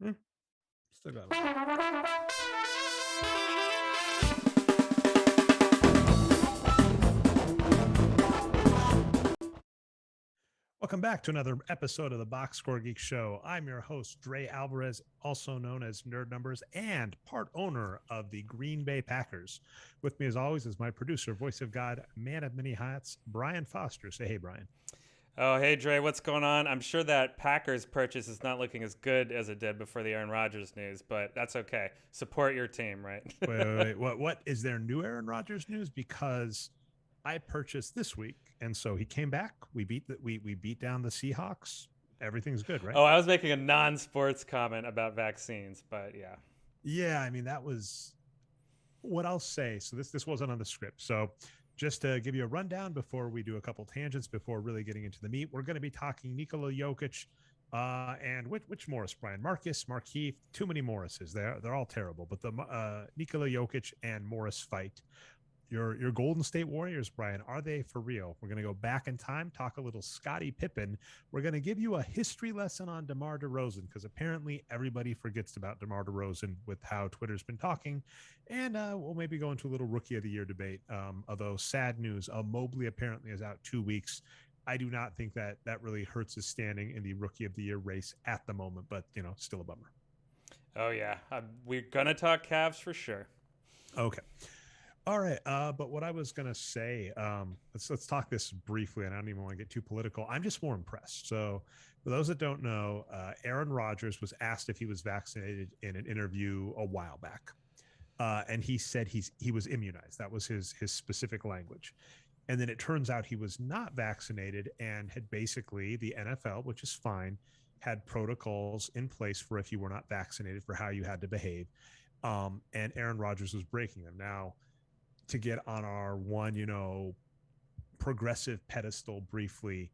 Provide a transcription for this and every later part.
Still got it. Welcome back to another episode of the Boxscore Geek Show. I'm your host, Dre Alvarez, also known as Nerd Numbers, and part owner of the Green Bay Packers. With me, as always, is my producer, voice of God, man of many hats, Brian Foster. Say hey, Brian. Oh, hey, Dre, what's going on? I'm sure that Packers purchase is not looking as good as it did before the Aaron Rodgers news, but that's okay. Support your team, right? wait. What is there new Aaron Rodgers news? Because I purchased this week, and so he came back. We beat down the Seahawks. Everything's good, right? Oh, I was making a non-sports comment about vaccines, but yeah. Yeah, I mean, that was what I'll say. So this wasn't on the script. So just to give you a rundown before we do a couple tangents before really getting into the meat, we're going to be talking Nikola Jokic and which Morris, Brian? Markieff, too many Morrises. They're all terrible. But the Nikola Jokic and Morris fight. Your Golden State Warriors, Brian, are they for real? We're going to go back in time, talk a little Scottie Pippen. We're going to give you a history lesson on DeMar DeRozan because apparently everybody forgets about DeMar DeRozan with how Twitter's been talking. And we'll maybe go into a little Rookie of the Year debate. Although sad news, Mobley apparently is out 2 weeks. I do not think that really hurts his standing in the Rookie of the Year race at the moment, but, still a bummer. Oh, yeah. We're going to talk Cavs for sure. Okay. All right, but what I was gonna say, let's talk this briefly, and I don't even want to get too political. I'm just more impressed. So, for those that don't know, Aaron Rodgers was asked if he was vaccinated in an interview a while back, and he said he was immunized. That was his specific language. And then it turns out he was not vaccinated and had basically the NFL, which is fine, had protocols in place for if you were not vaccinated for how you had to behave. And Aaron Rodgers was breaking them. Now, to get on our one, progressive pedestal briefly,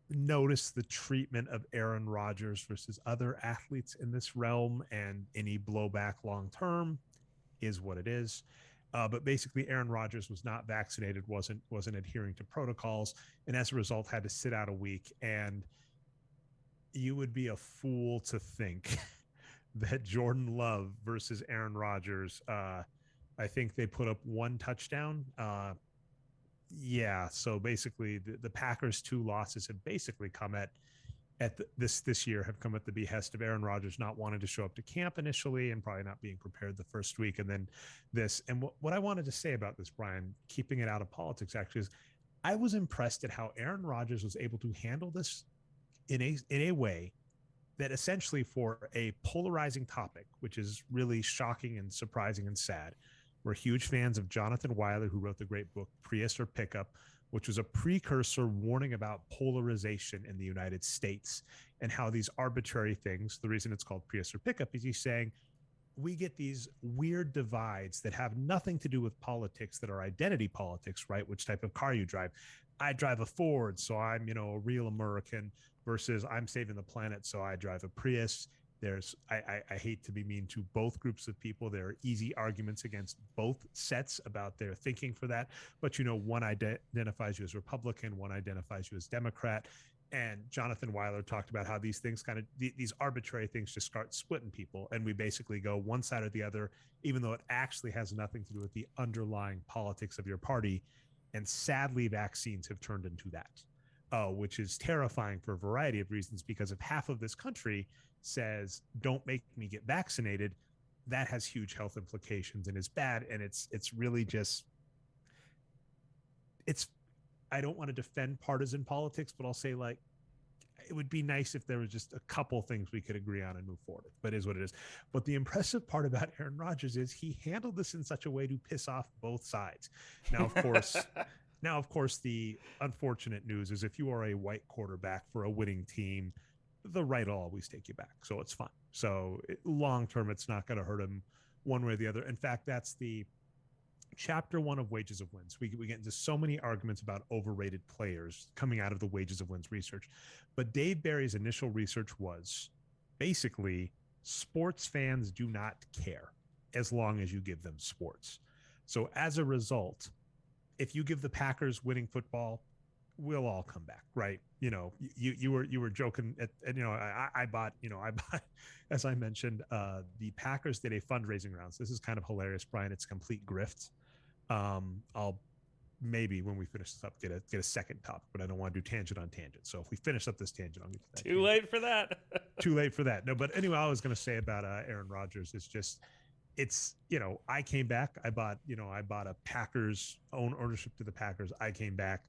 notice the treatment of Aaron Rodgers versus other athletes in this realm, and any blowback long term is what it is. But basically, Aaron Rodgers was not vaccinated, wasn't adhering to protocols, and as a result, had to sit out a week. And you would be a fool to think that Jordan Love versus Aaron Rodgers. I think they put up one touchdown. Yeah, so basically the Packers' 2 losses have basically come this year have come at the behest of Aaron Rodgers not wanting to show up to camp initially and probably not being prepared the first week, and then this. And what I wanted to say about this, Brian, keeping it out of politics, actually, is I was impressed at how Aaron Rodgers was able to handle this in a way that essentially, for a polarizing topic, which is really shocking and surprising and sad. We're huge fans of Jonathan Weiler, who wrote the great book Prius or Pickup, which was a precursor warning about polarization in the United States and how these arbitrary things, the reason it's called Prius or Pickup is he's saying we get these weird divides that have nothing to do with politics, that are identity politics, right? Which type of car you drive. I drive a Ford, so I'm, a real American, versus I'm saving the planet, so I drive a Prius. I hate to be mean to both groups of people. There are easy arguments against both sets about their thinking for that. But, one identifies you as Republican, one identifies you as Democrat. And Jonathan Weiler talked about how these things these arbitrary things just start splitting people. And we basically go one side or the other, even though it actually has nothing to do with the underlying politics of your party. And sadly, vaccines have turned into that, which is terrifying for a variety of reasons, because if half of this country says don't make me get vaccinated, that has huge health implications and is bad. And it's really just I don't want to defend partisan politics, but I'll say, like, it would be nice if there was just a couple things we could agree on and move forward, but it is what it is. But the impressive part about Aaron Rodgers is he handled this in such a way to piss off both sides. Now, of course, the unfortunate news is if you are a white quarterback for a winning team, the right will always take you back. So it's fine. So long term, it's not going to hurt him one way or the other. In fact, that's the chapter 1 of Wages of Wins. We get into so many arguments about overrated players coming out of the Wages of Wins research. But Dave Barry's initial research was basically sports fans do not care as long as you give them sports. So as a result, if you give the Packers winning football, we'll all come back, right? You were joking and I bought, as I mentioned, the Packers did a fundraising round. So this is kind of hilarious, Brian. It's complete grift. I'll maybe when we finish this up get a second topic, but I don't want to do tangent on tangent. So if we finish up this tangent, I'll get to that. Too late for that. Too late for that. No, but anyway, I was going to say about Aaron Rodgers is just, it's, I came back. I bought a Packers ownership to the Packers. I came back.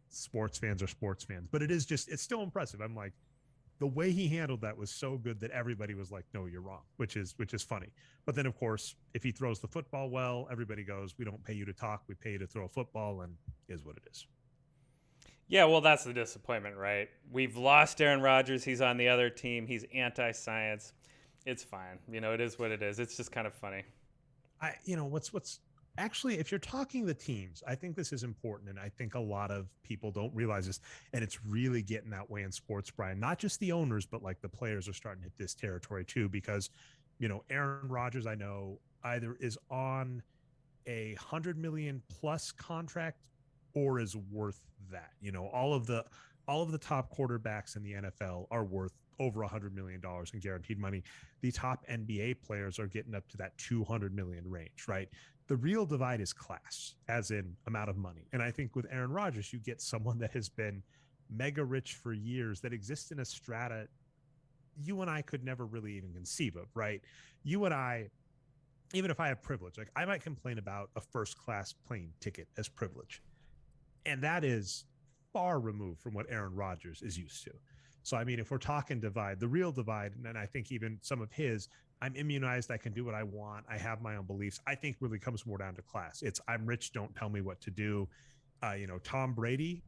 Sports fans are sports fans, but it's still impressive. I'm like, the way he handled that was so good that everybody was like, no, you're wrong, which is funny. But then of course, if he throws the football well, everybody goes, we don't pay you to talk, we pay you to throw a football, and is what it is. Yeah, well, that's the disappointment, right? We've lost Aaron Rodgers. He's on the other team. He's anti-science. It's fine. It is what it is. It's just kind of funny. What's actually, if you're talking the teams, I think this is important. And I think a lot of people don't realize this, and it's really getting that way in sports, Brian, not just the owners, but like the players are starting to hit this territory too, because, Aaron Rodgers, I know, either is on a $100 million plus contract or is worth that. All of the top quarterbacks in the NFL are worth over $100 million in guaranteed money. The top NBA players are getting up to that 200 million range, right? The real divide is class, as in amount of money. And I think with Aaron Rodgers, you get someone that has been mega rich for years, that exists in a strata you and I could never really even conceive of, right? You and I, even if I have privilege, like I might complain about a first class plane ticket as privilege. And that is far removed from what Aaron Rodgers is used to. So, I mean, if we're talking divide, the real divide, and I think even some of his, I'm immunized, I can do what I want, I have my own beliefs, I think really comes more down to class. It's I'm rich, don't tell me what to do. Tom Brady,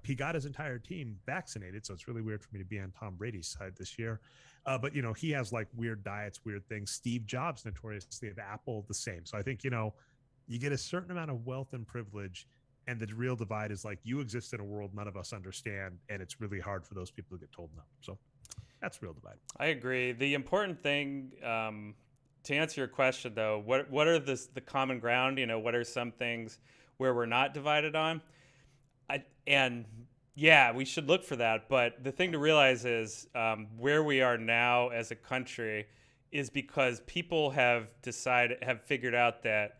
he got his entire team vaccinated, so it's really weird for me to be on Tom Brady's side this year. But he has like weird diets, weird things. Steve Jobs, notoriously of Apple, the same. So I think, you get a certain amount of wealth and privilege, and the real divide is like you exist in a world none of us understand, and it's really hard for those people to get told no. So that's real divide. I agree. The important thing, to answer your question, though, what are the common ground? What are some things where we're not divided on? We should look for that. But the thing to realize is where we are now as a country is because people have figured out that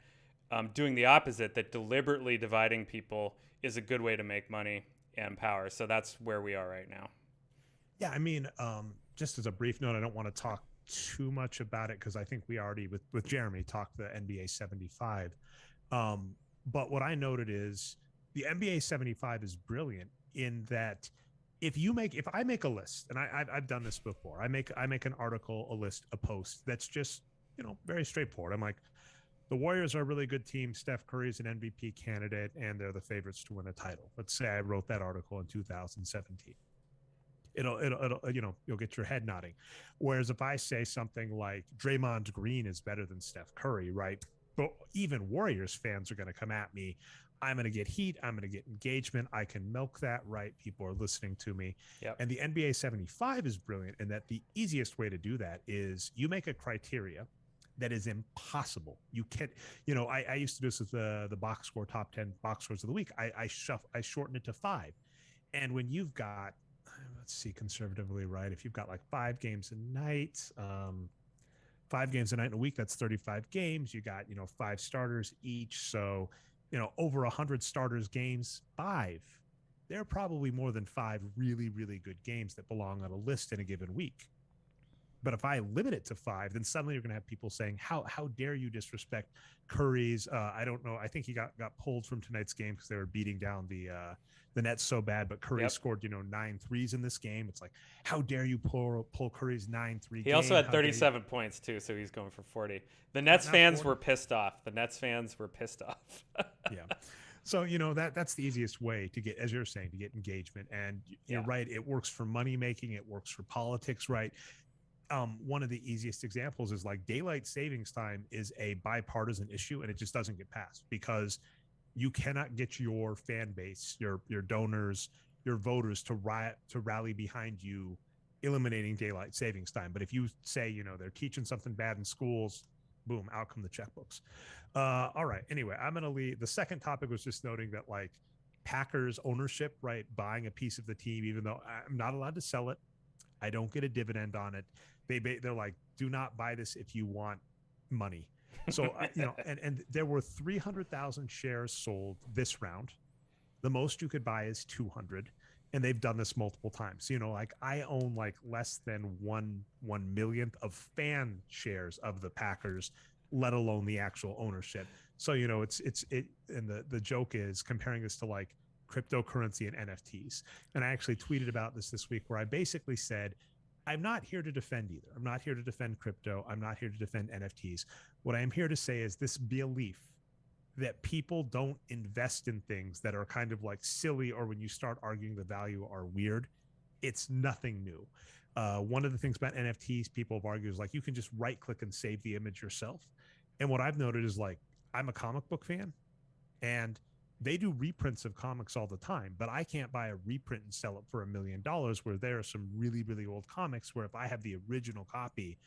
doing the opposite, that deliberately dividing people is a good way to make money and power. So that's where we are right now. Yeah, I mean, just as a brief note, I don't want to talk too much about it because I think we already, with Jeremy, talked the NBA 75. But what I noted is the NBA 75 is brilliant in that if I make a list, and I've done this before, I make an article, a list, a post that's just, very straightforward. I'm like, the Warriors are a really good team. Steph Curry is an MVP candidate, and they're the favorites to win a title. Let's say I wrote that article in 2017. You'll get your head nodding. Whereas if I say something like Draymond Green is better than Steph Curry, right? But even Warriors fans are going to come at me. I'm going to get heat. I'm going to get engagement. I can milk that, right? People are listening to me. Yep. And the NBA 75 is brilliant in that the easiest way to do that is you make a criteria that is impossible. You can't, I used to do this with the Boxscore top 10 box scores of the week. I shorten it to 5. And when you've got, let's see, conservatively, right, if you've got like 5 games a night, 5 games a night in a week, that's 35 games. You got, 5 starters each. So, over 100 starters games, 5. There are probably more than 5 really, really good games that belong on a list in a given week. But if I limit it to 5, then suddenly you're going to have people saying, how dare you disrespect Curry's? I don't know. I think he got pulled from tonight's game because they were beating down the Nets so bad. But Curry scored, 9 threes in this game. It's like, how dare you pull Curry's 9-3 He also had 37 points, too, so he's going for 40. The Nets fans were pissed off. Yeah. So, that's the easiest way to get, as you're saying, to get engagement. And you're right. It works for money making. It works for politics, right? One of the easiest examples is like daylight savings time is a bipartisan issue, and it just doesn't get passed because you cannot get your fan base, your donors, your voters to rally behind you eliminating daylight savings time. But if you say, they're teaching something bad in schools, boom, out come the checkbooks. All right. Anyway, I'm going to leave. The second topic was just noting that like Packers ownership, right, buying a piece of the team, even though I'm not allowed to sell it. I don't get a dividend on it. They're like, do not buy this if you want money. So, and there were 300,000 shares sold this round. The most you could buy is 200. And they've done this multiple times. Like I own like less than one millionth of fan shares of the Packers, let alone the actual ownership. So, and the joke is comparing this to like cryptocurrency and NFTs. And I actually tweeted about this week where I basically said, I'm not here to defend either. I'm not here to defend crypto. I'm not here to defend NFTs. What I am here to say is this belief that people don't invest in things that are kind of like silly, or when you start arguing the value are weird. It's nothing new. One of the things about NFTs people have argued is like you can just right click and save the image yourself. And what I've noted is like I'm a comic book fan and they do reprints of comics all the time, but I can't buy a reprint and sell it for $1 million, where there are some really, really old comics where if I have the original copy,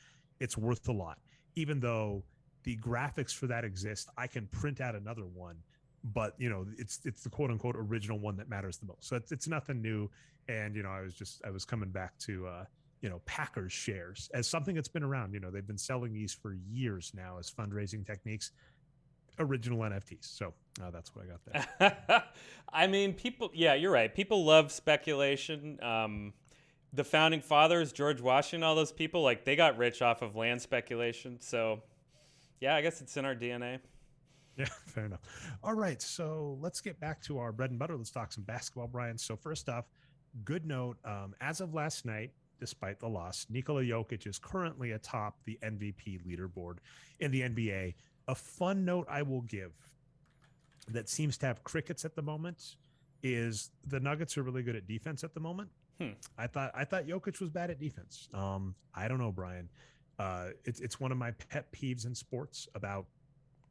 it's worth a lot. Even though the graphics for that exist, I can print out another one, but it's the quote unquote original one that matters the most. So it's nothing new. And I was coming back to Packers shares as something that's been around. They've been selling these for years now as fundraising techniques, original NFTs. So that's what I got there. I mean, you're right. People love speculation. The founding fathers, George Washington, all those people, like they got rich off of land speculation. So yeah, I guess it's in our DNA. Yeah, fair enough. All right, so let's get back to our bread and butter. Let's talk some basketball, Brian. So first off, good note. As of last night, despite the loss, Nikola Jokic is currently atop the MVP leaderboard in the NBA. A fun note I will give that seems to have crickets at the moment is the Nuggets are really good at defense at the moment. I thought Jokic was bad at defense. I don't know, Brian. It's one of my pet peeves in sports about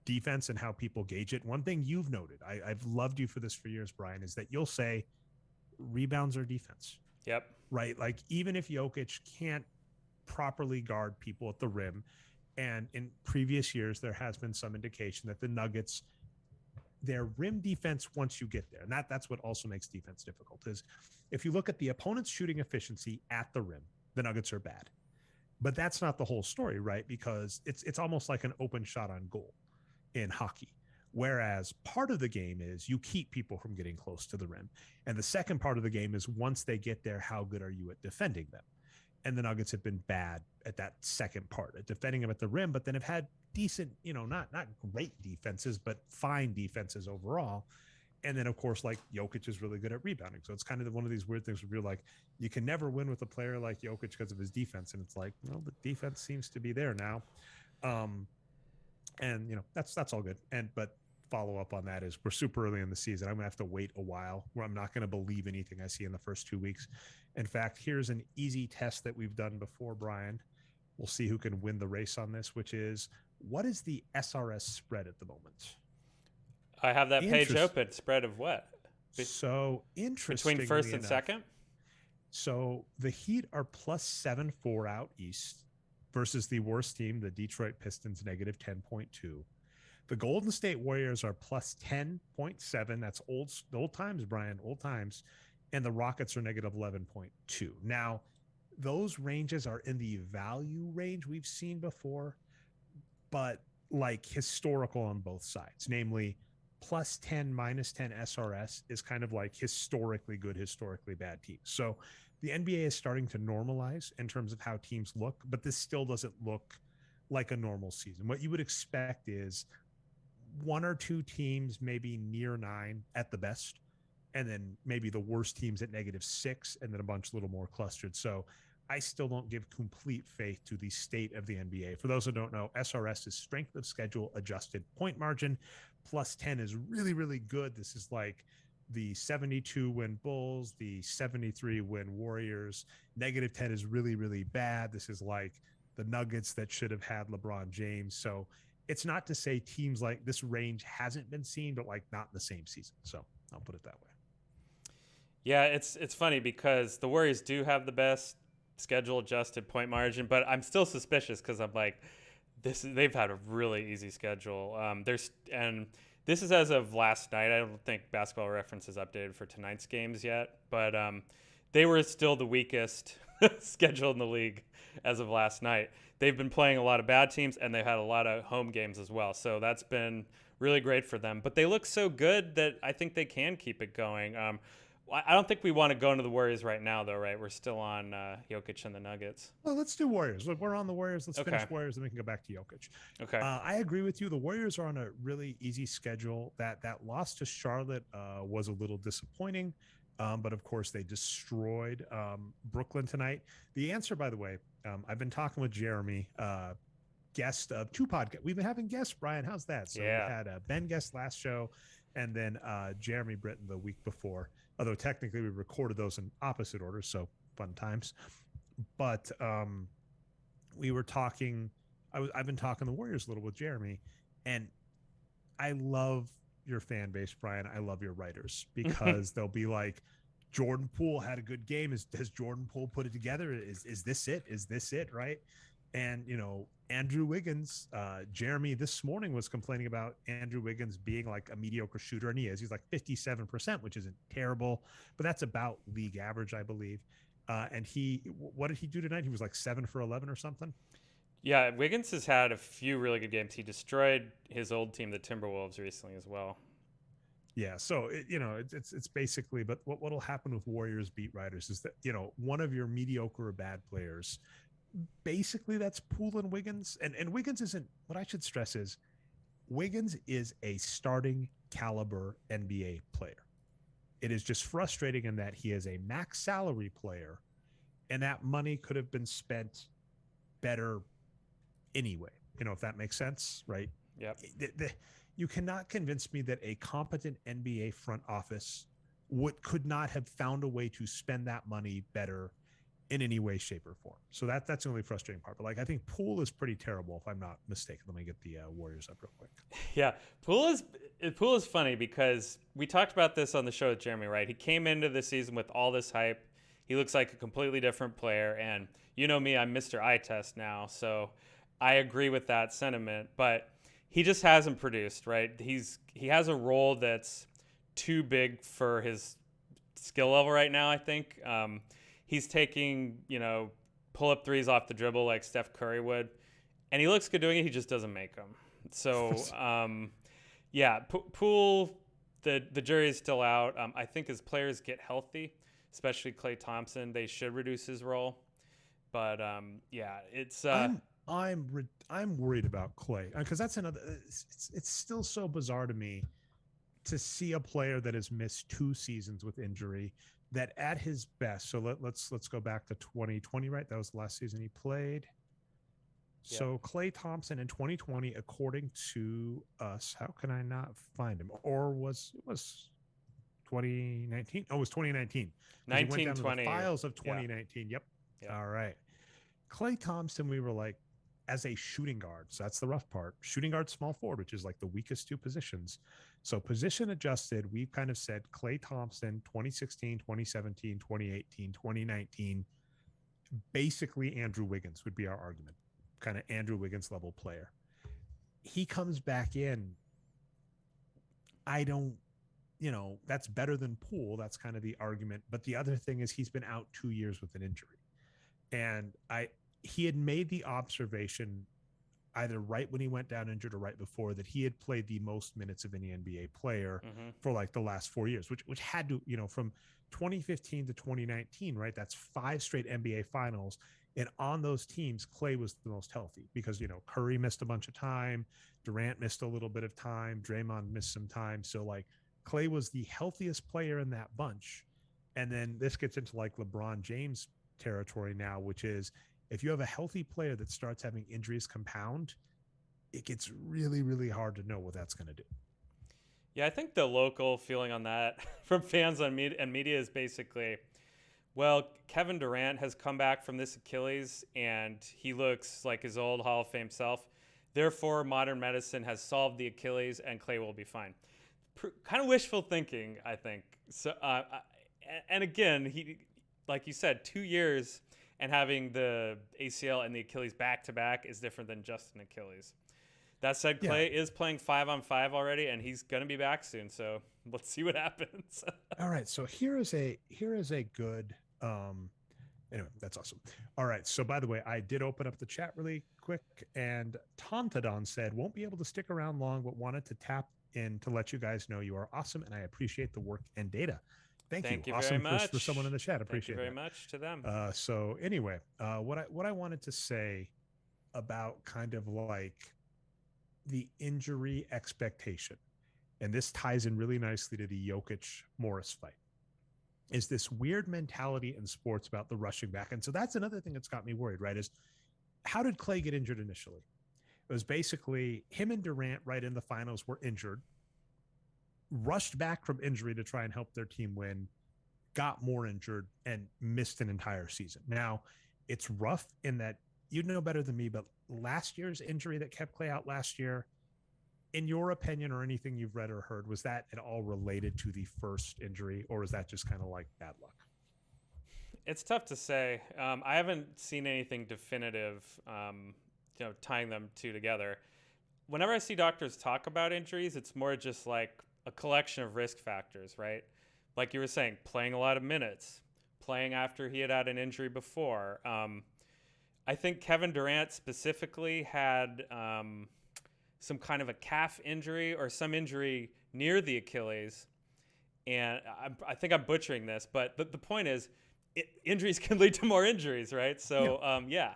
defense and how people gauge it. One thing you've noted, I've loved you for this for years, Brian, is that you'll say rebounds are defense. Yep. Right. Like even if Jokic can't properly guard people at the rim, and in previous years, there has been some indication that the Nuggets, their rim defense, once you get there, and that's what also makes defense difficult, is if you look at the opponent's shooting efficiency at the rim, the Nuggets are bad. But that's not the whole story, right? Because it's almost like an open shot on goal in hockey. Whereas part of the game is you keep people from getting close to the rim. And the second part of the game is once they get there, how good are you at defending them? And the Nuggets have been bad at that second part, at defending them at the rim, but then have had decent, not great defenses, but fine defenses overall. And then, of course, like Jokic is really good at rebounding. So it's kind of one of these weird things where you're like, you can never win with a player like Jokic because of his defense. And it's like, well, the defense seems to be there now. And, that's all good. But follow up on that is we're super early in the season. I'm going to have to wait a while where I'm not going to believe anything I see in the first 2 weeks. In fact, here's an easy test that we've done before, Brian. We'll see who can win the race on this, which is what is the SRS spread at the moment? I have that page open. Spread of what? So interesting. Between first and second? So the Heat are +7.4 out east versus the worst team, the Detroit Pistons, -10.2. The Golden State Warriors are +10.7. That's old times, Brian, old times. And the Rockets are -11.2. Now, those ranges are in the value range we've seen before, but like historical on both sides, namely +10, -10 SRS is kind of like historically good, historically bad teams. So the NBA is starting to normalize in terms of how teams look, but this still doesn't look like a normal season. What you would expect is one or two teams maybe near 9 at the best, and then maybe the worst teams at -6, and then a bunch a little more clustered. So I still don't give complete faith to the state of the NBA. For those who don't know, SRS is strength of schedule adjusted point margin. +10 is really, really good. This is like the 72 win Bulls, the 73 win Warriors. -10 is really, really bad. This is like the Nuggets that should have had LeBron James. So it's not to say teams like this range hasn't been seen, but like not in the same season. So I'll put it that way. Yeah, it's funny because the Warriors do have the best schedule adjusted point margin, but I'm still suspicious because I'm like, they've had a really easy schedule. This is as of last night. I don't think Basketball Reference is updated for tonight's games yet, but they were still the weakest schedule in the league as of last night. They've been playing a lot of bad teams, and they've had a lot of home games as well. So that's been really great for them. But they look so good that I think they can keep it going. I don't think we want to go into the Warriors right now, though, right? We're still on Jokic and the Nuggets. Well, let's do Warriors. Look, we're on the Warriors. Let's Okay. finish Warriors, and we can go back to Jokic. Okay. I agree with you. The Warriors are on a really easy schedule. That loss to Charlotte was a little disappointing, but of course they destroyed Brooklyn tonight. The answer, by the way, I've been talking with Jeremy, guest of two podcasts. We've been having guests, Brian. How's that? So Yeah. we had Ben guest last show, and then Jeremy Britton the week before. Although technically we recorded those in opposite order, so fun times. But we were talking. I've been talking the Warriors a little with Jeremy, and I love your fan base, Brian. I love your writers because they'll be like, Jordan Poole had a good game. Has Jordan Poole put it together? Is this it? Is this it? Right? And Andrew Wiggins, Jeremy this morning was complaining about Andrew Wiggins being like a mediocre shooter, and he is. He's like 57%, which isn't terrible, but that's about league average, I believe. And what did he do tonight? He was like 7 for 11 or something. Yeah, Wiggins has had a few really good games. He destroyed his old team, the Timberwolves, recently as well. Yeah, so it's basically, but what'll happen with Warriors beat writers is that one of your mediocre or bad players, basically that's Poole and Wiggins, and Wiggins isn't. What I should stress is, Wiggins is a starting caliber NBA player. It is just frustrating in that he is a max salary player, and that money could have been spent better anyway. If that makes sense, right? Yep. You cannot convince me that a competent NBA front office could not have found a way to spend that money better in any way, shape, or form. So that's the only frustrating part. But I think Poole is pretty terrible, if I'm not mistaken. Let me get the Warriors up real quick. Yeah, Poole is funny because we talked about this on the show with Jeremy, right? He came into the season with all this hype. He looks like a completely different player, and you know me, I'm Mr. Eye Test now, so I agree with that sentiment. But he just hasn't produced, right? He has a role that's too big for his skill level right now, I think. He's taking, pull-up threes off the dribble like Steph Curry would, and he looks good doing it. He just doesn't make them. So, Poole, the jury is still out. I think as players get healthy, especially Klay Thompson, they should reduce his role. But it's. I'm worried about Klay because that's another. It's still so bizarre to me to see a player that has missed 2 seasons with injury, that at his best. So let's go back to 2020, right? That was the last season he played. Yeah. So Klay Thompson in 2020, according to us, how can I not find him? Or was 2019? Oh, it was 2019. 1920. The files of 2019. Yeah. Yep. All right. Klay Thompson, we were like, as a shooting guard. So that's the rough part. Shooting guard, small forward, which is like the weakest 2 positions. So position adjusted, we've kind of said Klay Thompson, 2016, 2017, 2018, 2019, basically Andrew Wiggins would be our argument. Kind of Andrew Wiggins level player. He comes back in. That's better than Poole. That's kind of the argument. But the other thing is he's been out 2 years with an injury. And he had made the observation either right when he went down injured or right before that he had played the most minutes of any NBA player for like the last 4 years, which had to, from 2015 to 2019, right? That's 5 straight NBA finals. And on those teams, Klay was the most healthy because, Curry missed a bunch of time. Durant missed a little bit of time. Draymond missed some time. So Klay was the healthiest player in that bunch. And then this gets into like LeBron James territory now, which is, if you have a healthy player that starts having injuries compound, it gets really, really hard to know what that's going to do. Yeah, I think the local feeling on that from fans and media is basically, well, Kevin Durant has come back from this Achilles and he looks like his old Hall of Fame self. Therefore, modern medicine has solved the Achilles and Klay will be fine. Kind of wishful thinking, I think. So, and again, he, like you said, 2 years and having the ACL and the Achilles back to back is different than just an Achilles. That said, Clay is playing 5-on-5 already, and he's going to be back soon. So let's see what happens. All right. So here is a good, anyway, that's awesome. All right. So by the way, I did open up the chat really quick, and Tontadon said, won't be able to stick around long, but wanted to tap in to let you guys know you are awesome, and I appreciate the work and data. Thank you awesome very much for someone in the chat. Appreciate it. Thank you very much to them. So anyway, what I wanted to say about kind of like the injury expectation, and this ties in really nicely to the Jokic Morris fight, is this weird mentality in sports about the rushing back. And so that's another thing that's got me worried, right? Is how did Clay get injured initially? It was basically him and Durant right in the finals were injured, rushed back from injury to try and help their team win, got more injured, and missed an entire season. Now, it's rough in that you'd know better than me, but last year's injury that kept Clay out last year, in your opinion or anything you've read or heard, was that at all related to the first injury, or is that just kind of like bad luck? It's tough to say. I haven't seen anything definitive, tying them two together. Whenever I see doctors talk about injuries, it's more just like a collection of risk factors, right? Like you were saying, playing a lot of minutes, playing after he had an injury before. I think Kevin Durant specifically had some kind of a calf injury or some injury near the Achilles. And I think I'm butchering this, but the point is, injuries can lead to more injuries, right? So, yeah.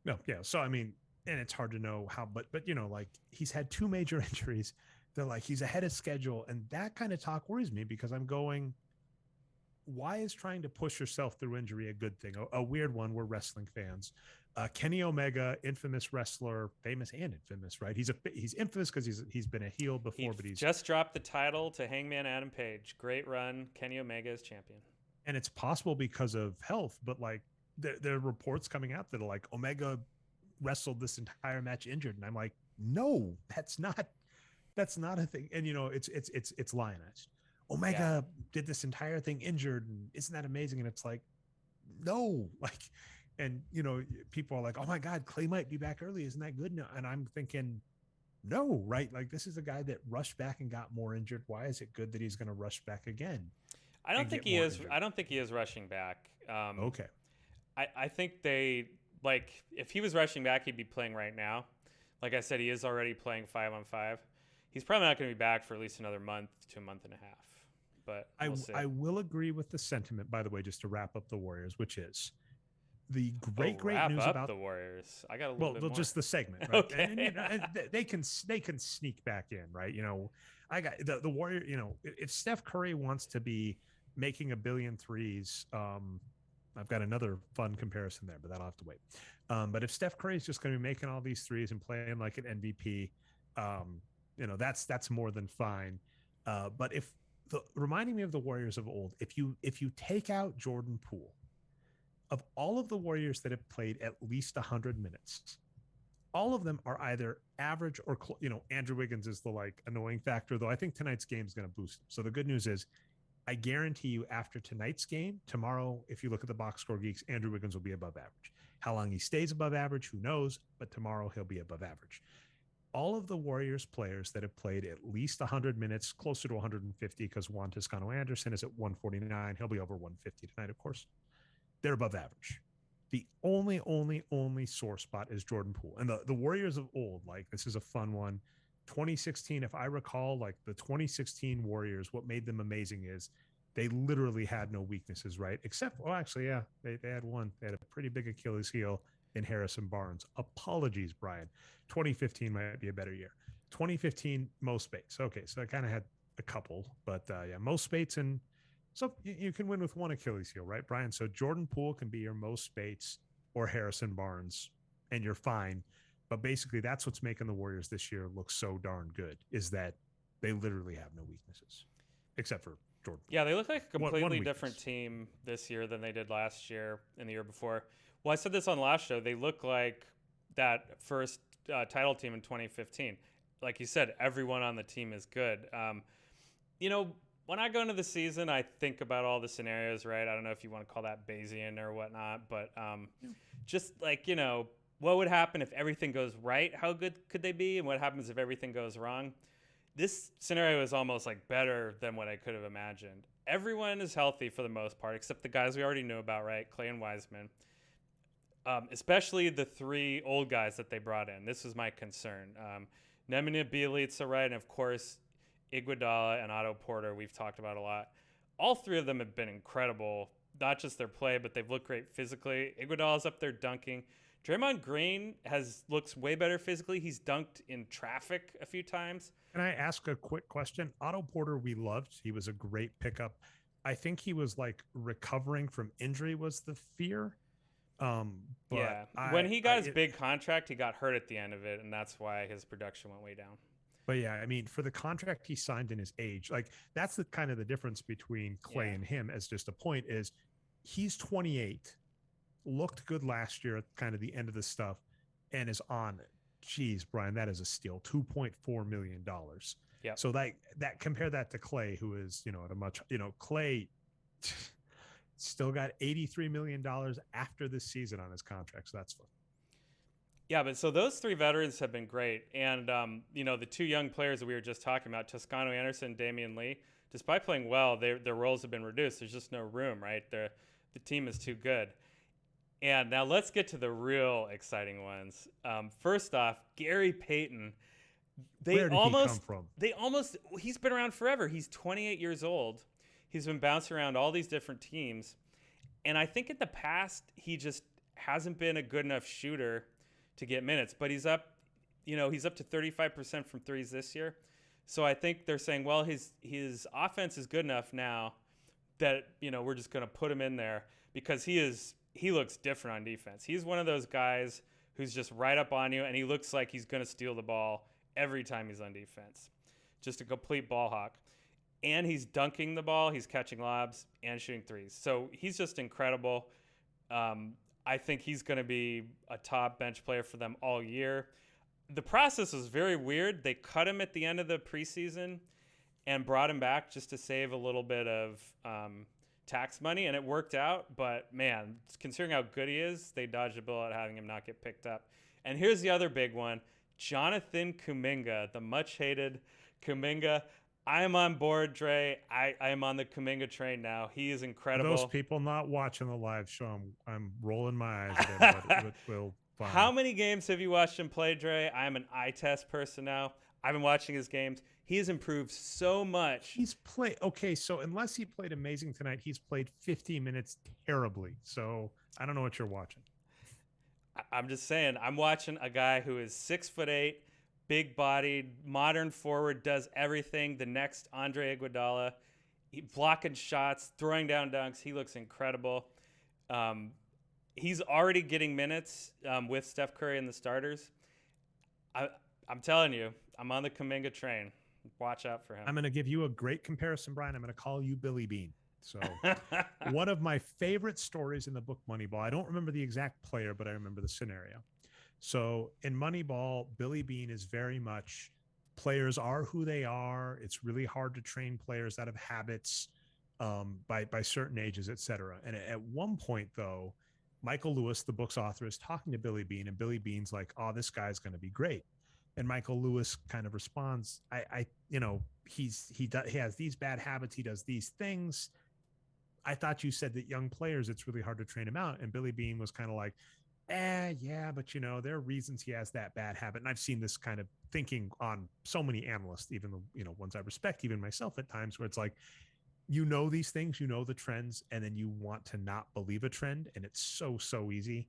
No, yeah. So, I mean, and it's hard to know how, but like he's had two major injuries. They're like, he's ahead of schedule. And that kind of talk worries me because I'm going, why is trying to push yourself through injury a good thing? A weird one. We're wrestling fans. Kenny Omega, infamous wrestler, famous and infamous, right? He's infamous because he's been a heel before, but he's just dropped the title to Hangman Adam Page. Great run. Kenny Omega is champion. And it's possible because of health, but like there are reports coming out that are like Omega wrestled this entire match injured, and I'm like, no, that's not a thing. And it's lionized. Omega did this entire thing injured, and isn't that amazing? And it's like, no, like, and people are like, oh my God, Clay might be back early. Isn't that good? No. And I'm thinking, no, right? Like, this is a guy that rushed back and got more injured. Why is it good that he's going to rush back again? I don't think he is. I don't think he is rushing back. Okay. I think if he was rushing back, he'd be playing right now. Like I said, he is already playing 5-on-5. He's probably not going to be back for at least another month to a month and a half. But I will agree with the sentiment, by the way, just to wrap up the Warriors, which is the great news about the Warriors. I got a little bit more. Just the segment, right? Okay. And they can sneak back in, right? I got the Warrior. If Steph Curry wants to be making a billion threes, I've got another fun comparison there, but that'll have to wait. But if Steph Curry is just going to be making all these threes and playing like an MVP, that's more than fine. But reminding me of the Warriors of old, if you take out Jordan Poole, of all of the Warriors that have played at least 100 minutes, all of them are either average or Andrew Wiggins is the like annoying factor, though I think tonight's game is going to boost him. So the good news is, I guarantee you after tonight's game, tomorrow, if you look at the box score Geeks, Andrew Wiggins will be above average. How long he stays above average, who knows? But tomorrow he'll be above average. All of the Warriors players that have played at least 100 minutes, closer to 150, because Juan Toscano-Anderson is at 149. He'll be over 150 tonight, of course. They're above average. The only sore spot is Jordan Poole. And the Warriors of old, like, this is a fun one. 2016, if I recall, like the 2016 Warriors, what made them amazing is they literally had no weaknesses, right? Except, they had one. They had a pretty big Achilles heel in Harrison Barnes. Apologies, Brian. 2015 might be a better year. 2015, Mo Spates. Okay, so I kind of had a couple, but Mo Spates, and so you can win with one Achilles heel, right, Brian? So Jordan Poole can be your Mo Spates or Harrison Barnes, and you're fine. But basically, that's what's making the Warriors this year look so darn good, is that they literally have no weaknesses, except for Jordan. Yeah, they look like a completely different team this year than they did last year and the year before. Well, I said this on the last show. They look like that first title team in 2015. Like you said, everyone on the team is good. When I go into the season, I think about all the scenarios, right? I don't know if you want to call that Bayesian or whatnot, but just like, what would happen if everything goes right? How good could they be? And what happens if everything goes wrong? This scenario is almost like better than what I could have imagined. Everyone is healthy for the most part, except the guys we already knew about, right? Clay and Wiseman. Especially the three old guys that they brought in. This was my concern. Nemanja Bjelica, right? And of course, Iguodala and Otto Porter, we've talked about a lot. All three of them have been incredible. Not just their play, but they've looked great physically. Iguodala's up there dunking. Draymond Green looks way better physically. He's dunked in traffic a few times. Can I ask a quick question? Otto Porter, we loved. He was a great pickup. I think he was like recovering from injury was the fear. But when he got his big contract, he got hurt at the end of it, and that's why his production went way down. But yeah, I mean, for the contract he signed in his age, like that's the kind of the difference between Clay and him as just a point is he's 28, looked good last year at kind of the end of the stuff, and is on. Geez, Brian, that is a steal, $2.4 million. Yeah. So that compare that to Clay, who is, at a much, Clay still got $83 million after this season on his contract. So that's fun. Yeah, but so those three veterans have been great. And, the two young players that we were just talking about, Toscano Anderson, Damian Lee, despite playing well, their roles have been reduced. There's just no room, right? The team is too good. And now let's get to the real exciting ones. First off, Gary Payton. Where did he come from? He's been around forever. He's 28 years old. He's been bouncing around all these different teams. And I think in the past, he just hasn't been a good enough shooter to get minutes, but he's up to 35% from threes this year. So I think they're saying, well, his offense is good enough now that, we're just going to put him in there because he looks different on defense. He's one of those guys who's just right up on you, and he looks like he's going to steal the ball every time he's on defense. Just a complete ball hawk. And he's dunking the ball, he's catching lobs, and shooting threes. So he's just incredible. I think he's going to be a top bench player for them all year. The process was very weird. They cut him at the end of the preseason and brought him back just to save a little bit of tax money, and it worked out. But, man, considering how good he is, they dodged a bullet having him not get picked up. And here's the other big one, Jonathan Kuminga, the much-hated Kuminga. I am on board, Dre. I am on the Kuminga train now. He is incredible. For those people not watching the live show, I'm rolling my eyes at him, but we'll find. How many games have you watched him play, Dre? I'm an eye test person now. I've been watching his games. He has improved so much. He's played okay. So unless he played amazing tonight, he's played 50 minutes terribly. So I don't know what you're watching. I'm just saying. I'm watching a guy who is 6'8", big-bodied, modern forward, does everything. The next Andre Iguodala, blocking shots, throwing down dunks. He looks incredible. He's already getting minutes with Steph Curry and the starters. I'm telling you, I'm on the Kuminga train. Watch out for him. I'm going to give you a great comparison, Brian. I'm going to call you Billy Bean. So one of my favorite stories in the book Moneyball, I don't remember the exact player, but I remember the scenario. So in Moneyball, Billy Bean is very much players are who they are. It's really hard to train players out of habits by certain ages, et cetera. And at one point, though, Michael Lewis, the book's author, is talking to Billy Bean, and Billy Bean's like, oh, this guy's going to be great. And Michael Lewis kind of responds, he has these bad habits. He does these things. I thought you said that young players, it's really hard to train them out. And Billy Bean was kind of like, yeah, but there are reasons he has that bad habit. And I've seen this kind of thinking on so many analysts, even the, ones I respect, even myself at times, where it's like, these things, the trends, and then you want to not believe a trend. And it's so easy.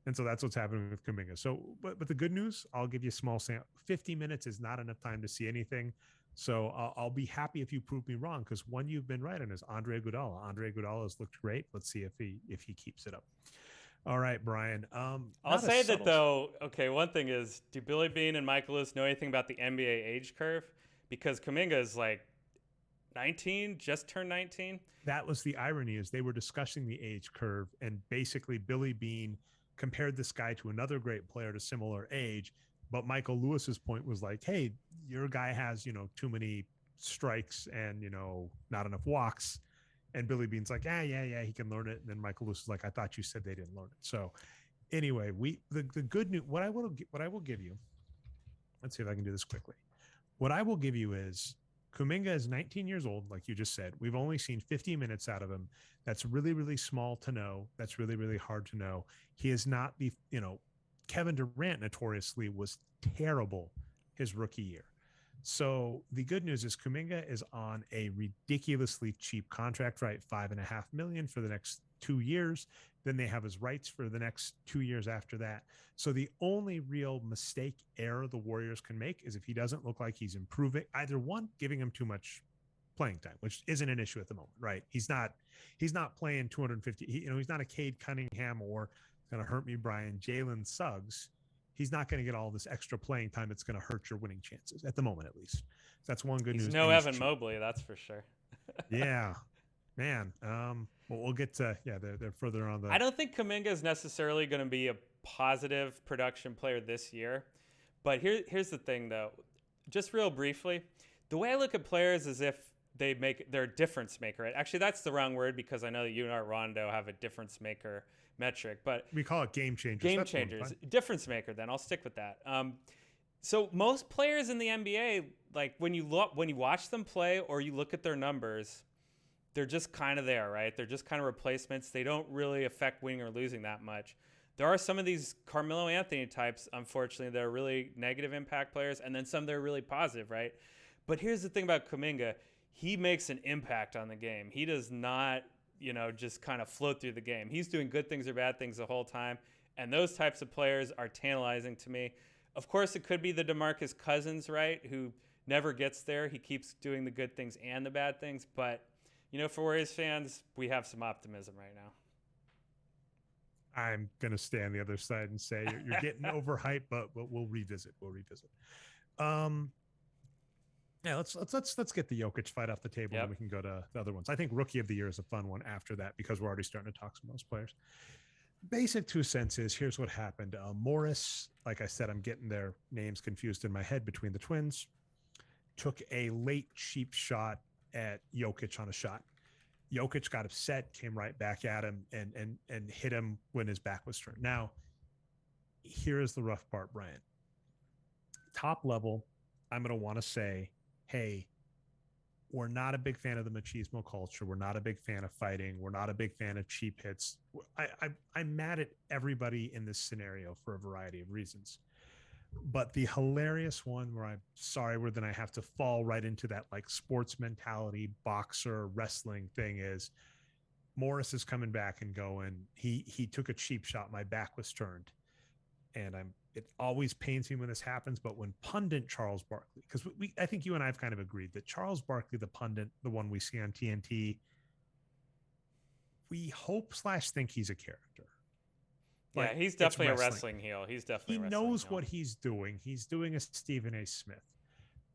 And so that's what's happening with Kuminga. So, but the good news, I'll give you a small sample. 50 minutes is not enough time to see anything. So I'll be happy if you prove me wrong, because one you've been right on is Andre Iguodala. Andre Iguodala has looked great. Let's see if he keeps it up. All right, Brian. I'll say that though. Okay, one thing is, do Billy Bean and Michael Lewis know anything about the NBA age curve? Because Kuminga is like 19, just turned 19. That was the irony, is they were discussing the age curve, and basically Billy Bean compared this guy to another great player to similar age. But Michael Lewis's point was like, hey, your guy has, too many strikes and, not enough walks. And Billy Bean's like, yeah, he can learn it. And then Michael Lewis is like, I thought you said they didn't learn it. So Anyway, the good news. What I will give you. Let's see if I can do this quickly. What I will give you is Kuminga is 19 years old, like you just said. We've only seen 50 minutes out of him. That's really, really small to know. That's really, really hard to know. He is not the, Kevin Durant notoriously was terrible his rookie year. So the good news is Kuminga is on a ridiculously cheap contract, right? $5.5 million for the next 2 years. Then they have his rights for the next 2 years after that. So the only real error the Warriors can make is if he doesn't look like he's improving, either one, giving him too much playing time, which isn't an issue at the moment, right? He's not playing 250. He's not a Cade Cunningham or going to hurt me, Brian, Jalen Suggs. He's not going to get all this extra playing time that's going to hurt your winning chances at the moment, at least. So that's one good news. He's no Evan Mobley, that's for sure. Yeah, man. Well, we'll get to they're further on the. I don't think Kuminga is necessarily going to be a positive production player this year, but here's the thing though. Just real briefly, the way I look at players is if they're a difference maker. Actually, that's the wrong word because I know that you and Rondo have a difference maker metric, but we call it game changers. Game changers, difference maker. Then I'll stick with that. So most players in the NBA, like when you watch them play or you look at their numbers, they're just kind of there, right? They're just kind of replacements. They don't really affect winning or losing that much. There are some of these Carmelo Anthony types, unfortunately, that are really negative impact players, and then some that are really positive, right? But here's the thing about Kuminga. He makes an impact on the game. He does not, just kind of float through the game. He's doing good things or bad things the whole time, and those types of players are tantalizing to me. Of course, it could be the DeMarcus Cousins, right, who never gets there. He keeps doing the good things and the bad things, but for Warriors fans, we have some optimism right now. I'm going to stay on the other side and say you're getting overhyped, but we'll revisit. Let's get the Jokic fight off the table and we can go to the other ones. I think Rookie of the Year is a fun one after that because we're already starting to talk some of those players. Basic 2 cents is here's what happened. Morris, like I said, I'm getting their names confused in my head between the twins, took a late cheap shot at Jokic on a shot. Jokic got upset, came right back at him and hit him when his back was turned. Now, here's the rough part, Brian. Top level, I'm going to want to say, hey, we're not a big fan of the machismo culture. We're not a big fan of fighting. We're not a big fan of cheap hits. I'm mad at everybody in this scenario for a variety of reasons. But the hilarious one where I'm sorry, where then I have to fall right into that like sports mentality, boxer, wrestling thing is Morris is coming back and going, he took a cheap shot. My back was turned. And it always pains me when this happens. But when pundit Charles Barkley, because I think you and I have kind of agreed that Charles Barkley, the pundit, the one we see on TNT, we hope / think he's a character. Yeah, he's definitely a wrestling heel. He knows what he's doing. He's doing a Stephen A. Smith.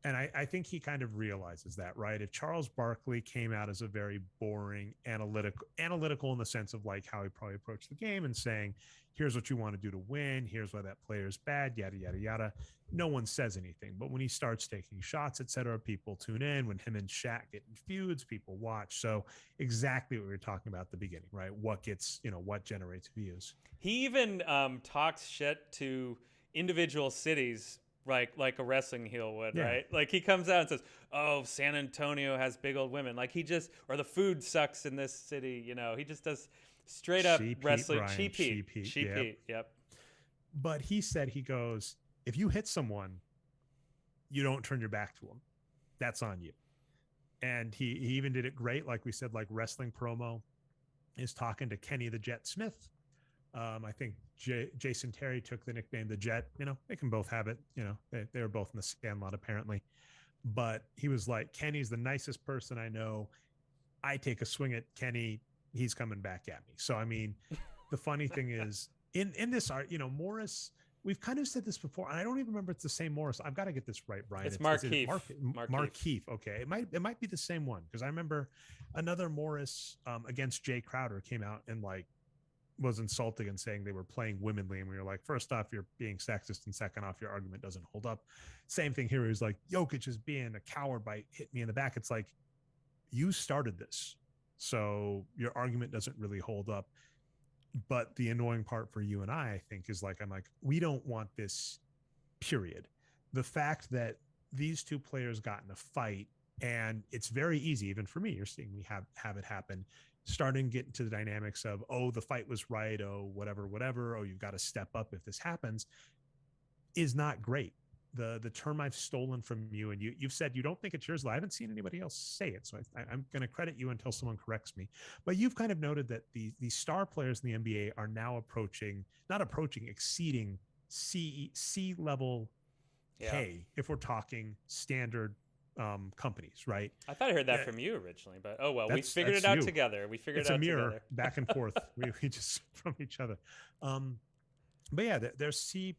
And I think he kind of realizes that, right? If Charles Barkley came out as a very boring, analytical in the sense of like how he probably approached the game and saying, here's what you want to do to win. Here's why that player's bad, yada, yada, yada. No one says anything. But when he starts taking shots, et cetera, people tune in. When him and Shaq get in feuds, people watch. So exactly what we were talking about at the beginning, right? What gets, what generates views. He even talks shit to individual cities like a wrestling heel would, right? Like he comes out and says, oh, San Antonio has big old women. Like or the food sucks in this city. He just does straight up wrestling. Cheap heat. Yep. But he said, he goes, if you hit someone, you don't turn your back to them. That's on you. And he even did it great. Like we said, like wrestling promo is talking to Kenny the Jet Smith. I think Jason Terry took the nickname the Jet. They can both have it. They were both in the Sandlot apparently. But he was like, Kenny's the nicest person I know. I take a swing at Kenny. He's coming back at me. So, I mean, the funny thing is in this art, Morris, we've kind of said this before, and I don't even remember it's the same Morris. I've got to get this right, Brian. It's Markieff. Markieff. Okay. It might be the same one because I remember another Morris against Jay Crowder came out and was insulting and saying they were playing womenly, and we were like, first off, you're being sexist, and second off, your argument doesn't hold up. Same thing here. He was like, Jokic is being a coward by hitting me in the back. It's like, you started this, so your argument doesn't really hold up. But the annoying part for you and I think, is like, I'm like, we don't want this, period. The fact that these two players got in a fight, and it's very easy, even for me, you're seeing me have it happen, starting to get into the dynamics of, oh, the fight was right, oh, whatever, oh, you've got to step up if this happens, is not great. The term I've stolen from you, and you've said you don't think it's yours. I haven't seen anybody else say it, so I'm going to credit you until someone corrects me. But you've kind of noted that the star players in the NBA are now exceeding C level pay, if we're talking standard companies, right? I thought I heard that from you originally, but oh well, we figured it out together. We figured it out together. Back and forth. we just from each other. But yeah, there's C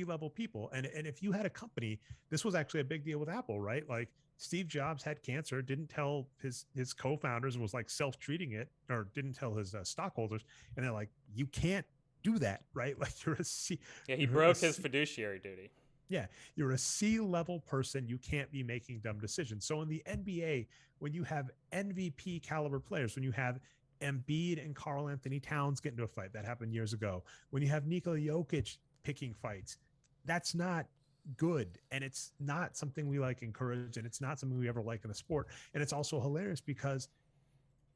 level people, and if you had a company, this was actually a big deal with Apple, right? Like Steve Jobs had cancer, didn't tell his co-founders, and was like self-treating it, or didn't tell his stockholders, and they're like, you can't do that, right? Like you're a C. Yeah, he broke his fiduciary duty. Yeah, you're a C-level person. You can't be making dumb decisions. So in the NBA, when you have MVP caliber players, when you have Embiid and Karl Anthony Towns get into a fight, that happened years ago. When you have Nikola Jokic picking fights, that's not good. And it's not something we like encourage. And it's not something we ever like in the sport. And it's also hilarious because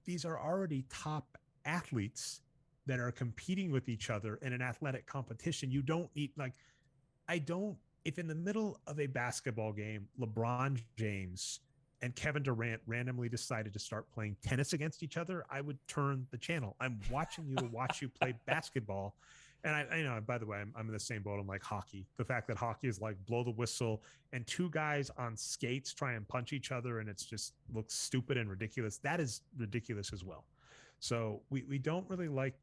these are already top athletes that are competing with each other in an athletic competition. You don't need, like, if in the middle of a basketball game, LeBron James and Kevin Durant randomly decided to start playing tennis against each other, I would turn the channel. I'm watching you to watch you play basketball. And I know, by the way, I'm in the same boat on like hockey. The fact that hockey is like blow the whistle and two guys on skates try and punch each other, and it's just looks stupid and ridiculous. That is ridiculous as well. So we don't really like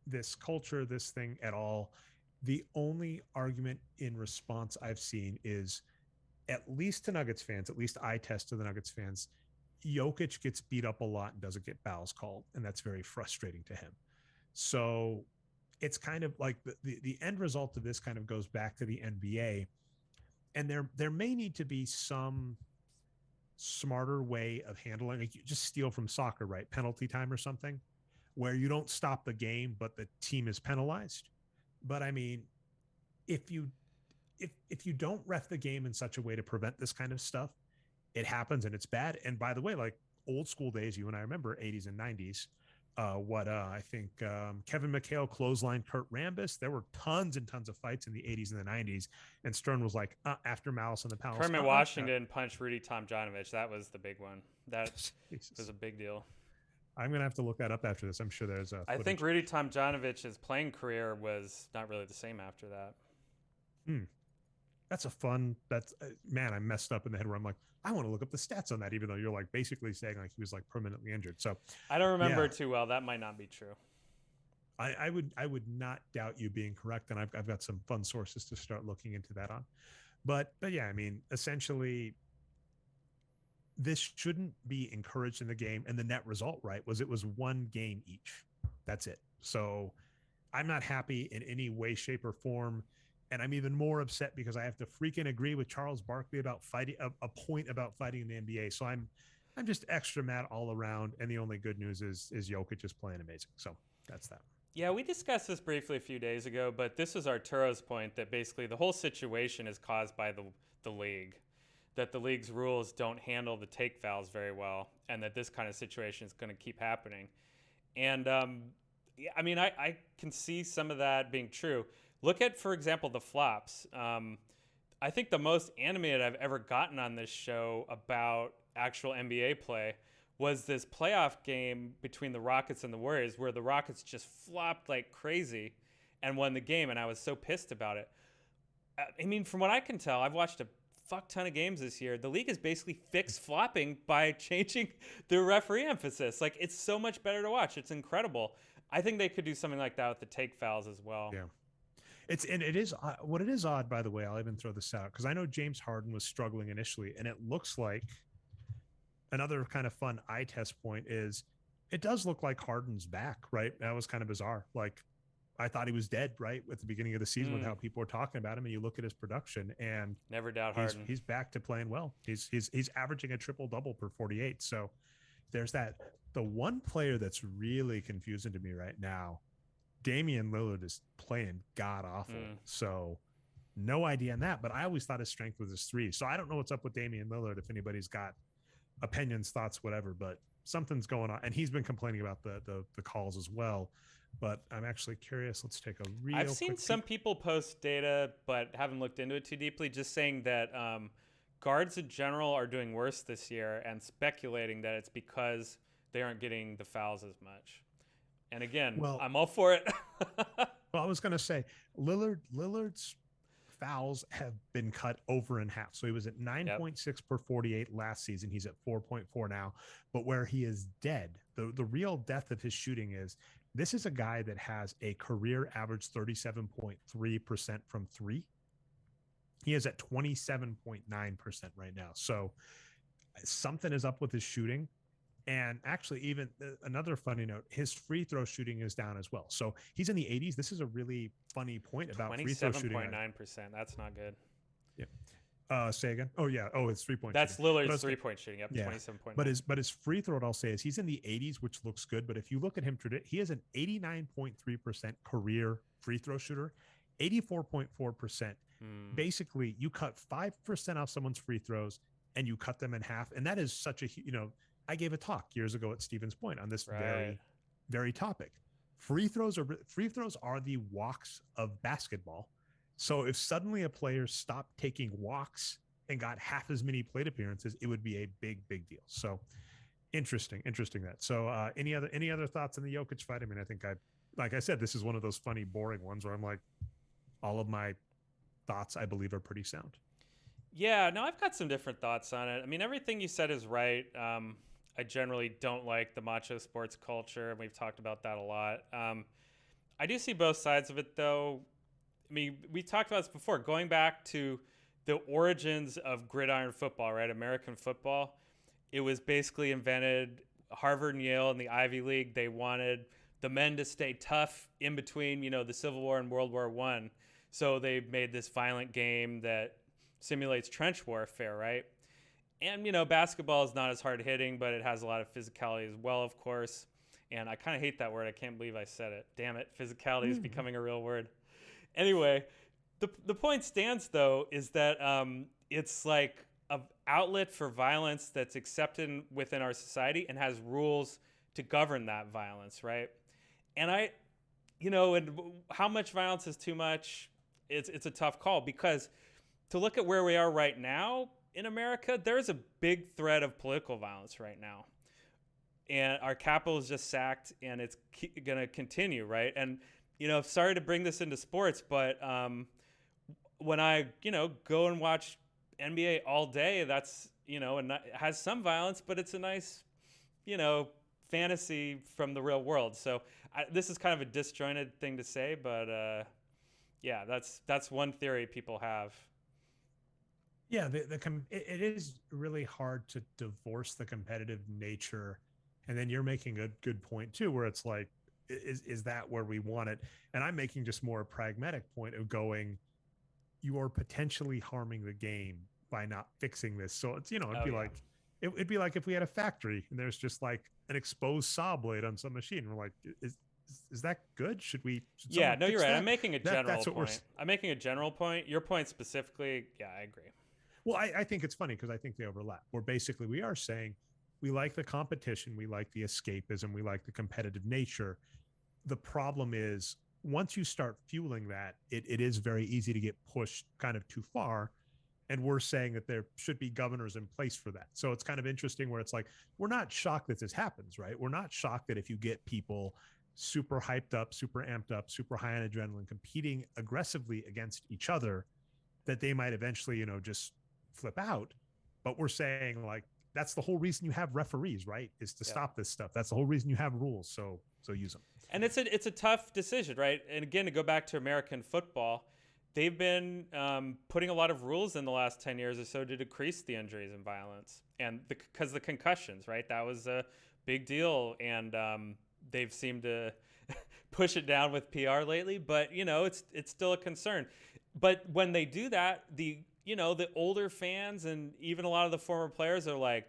this culture, this thing at all. The only argument in response I've seen is, at least to Nuggets fans, at least I test to the Nuggets fans, Jokic gets beat up a lot and doesn't get fouls called, and that's very frustrating to him. So it's kind of like the end result of this kind of goes back to the NBA, and there may need to be some smarter way of handling, like you just steal from soccer, right? Penalty time or something, where you don't stop the game, but the team is penalized. But I mean, if you don't ref the game in such a way to prevent this kind of stuff, it happens and it's bad. And by the way, like old school days, you and I remember 80s and 90s. I think Kevin McHale clothesline Kurt Rambis. There were tons and tons of fights in the 80s and the 90s. And Stern was like, after Malice in the Palace. Kermit Washington punched Rudy Tomjanovich. That was the big one. That was a big deal. I'm going to have to look that up after this. I'm sure there's a. I think Rudy Tomjanovich's playing career was not really the same after that. That's man, I messed up in the head where I'm like, I want to look up the stats on that, even though you're like basically saying like he was like permanently injured. So I don't remember it too well. That might not be true. I would not doubt you being correct, and I've got some fun sources to start looking into that on. But yeah, I mean, essentially, this shouldn't be encouraged in the game, and the net result, right, was it was one game each. That's it. So I'm not happy in any way, shape, or form. And I'm even more upset because I have to freaking agree with Charles Barkley about fighting a point about fighting in the NBA. So I'm just extra mad all around. And the only good news is Jokic is playing amazing. So that's that. Yeah, we discussed this briefly a few days ago, but this is Artūras' point that basically the whole situation is caused by the league, that the league's rules don't handle the take fouls very well, and that this kind of situation is going to keep happening. And I mean, I can see some of that being true. Look at, for example, the flops. I think the most animated I've ever gotten on this show about actual NBA play was this playoff game between the Rockets and the Warriors, where the Rockets just flopped like crazy and won the game, and I was so pissed about it. I mean, from what I can tell, I've watched a fuck ton of games this year. The league has basically fixed flopping by changing the referee emphasis. Like, it's so much better to watch. It's incredible. I think they could do something like that with the take fouls as well. Yeah. It is what it is odd, by the way. I'll even throw this out because I know James Harden was struggling initially, and it looks like another kind of fun eye test point is it does look like Harden's back, right? That was kind of bizarre. Like, I thought he was dead, right, at the beginning of the season with how people were talking about him, and you look at his production, and never doubt Harden. He's back to playing well. He's averaging a triple double per 48. So there's that. The one player that's really confusing to me right now Damian Lillard is playing god awful. So no idea on that, but I always thought his strength was his three. So I don't know what's up with Damian Lillard, if anybody's got opinions, thoughts, whatever, but something's going on. And he's been complaining about the calls as well. But I'm actually curious. Let's take a real I've seen some people post data, but haven't looked into it too deeply, just saying that guards in general are doing worse this year and speculating that it's because they aren't getting the fouls as much. And again, well, I'm all for it. Well, I was going to say Lillard's fouls have been cut over in half. So he was at 9.6 per 48 last season. He's at 4.4 now. But where he is dead, the real death of his shooting is, this is a guy that has a career average 37.3% from three. He is at 27.9% right now. So something is up with his shooting. And actually, even another funny note, his free throw shooting is down as well. So he's in the 80s. This is a really funny point about free throw shooting. 27.9%. That's not good. Yeah. Say again. Oh yeah. Oh, it's 3-point. That's shooting. Lillard's 3-point shooting. Yep. Yeah. 27.9. But his free throw, I'll say, is he's in the 80s, which looks good. But if you look at him, he is an 89.3% career free throw shooter, 84.4%. Basically, you cut 5% off someone's free throws and you cut them in half. And that is such a, I gave a talk years ago at Stevens Point on this very, very topic. Free throws are the walks of basketball. So if suddenly a player stopped taking walks and got half as many plate appearances, it would be a big, big deal. So interesting that. So any other thoughts on the Jokic fight? I mean, I think like I said, this is one of those funny, boring ones where I'm like, all of my thoughts, I believe, are pretty sound. Yeah, no, I've got some different thoughts on it. I mean, everything you said is right. I generally don't like the macho sports culture, and we've talked about that a lot. I do see both sides of it, though. I mean, we talked about this before, going back to the origins of gridiron football, right? American football. It was basically invented, Harvard and Yale and the Ivy League. They wanted the men to stay tough in between, the Civil War and World War I. So they made this violent game that simulates trench warfare, right? And, basketball is not as hard hitting, but it has a lot of physicality as well, of course. And I kind of hate that word. I can't believe I said it. Damn it. Physicality is becoming a real word. Anyway, the point stands, though, is that it's like an outlet for violence that's accepted within our society and has rules to govern that violence, right? And and how much violence is too much? It's a tough call, because to look at where we are right now in America, there's a big threat of political violence right now. And our capital is just sacked, and it's going to continue, right? And, sorry to bring this into sports, but when I, go and watch NBA all day, that's, and it has some violence, but it's a nice, fantasy from the real world. So this is kind of a disjointed thing to say, but yeah, that's one theory people have. Yeah, it is really hard to divorce the competitive nature. And then you're making a good point too, where it's like, is that where we want it? And I'm making just more a pragmatic point of going, you are potentially harming the game by not fixing this. So it's, it'd be like if we had a factory and there's just like an exposed saw blade on some machine. We're like, is that good? Should you're right. That? I'm making a general point. I'm making a general point. Your point specifically, yeah, I agree. Well, I think it's funny because I think they overlap. Where basically we are saying we like the competition, we like the escapism, we like the competitive nature. The problem is once you start fueling that, it is very easy to get pushed kind of too far. And we're saying that there should be governors in place for that. So it's kind of interesting where it's like, we're not shocked that this happens, right? We're not shocked that if you get people super hyped up, super amped up, super high on adrenaline, competing aggressively against each other, that they might eventually, just flip out. But we're saying like, that's the whole reason you have referees, right? Is to stop this stuff. That's the whole reason you have rules. So use them. And it's a tough decision, right? And again, to go back to American football, they've been putting a lot of rules in the last 10 years or so to decrease the injuries and violence. And because the concussions, right? That was a big deal. And they've seemed to push it down with PR lately, but it's still a concern. But when they do that, the older fans and even a lot of the former players are like,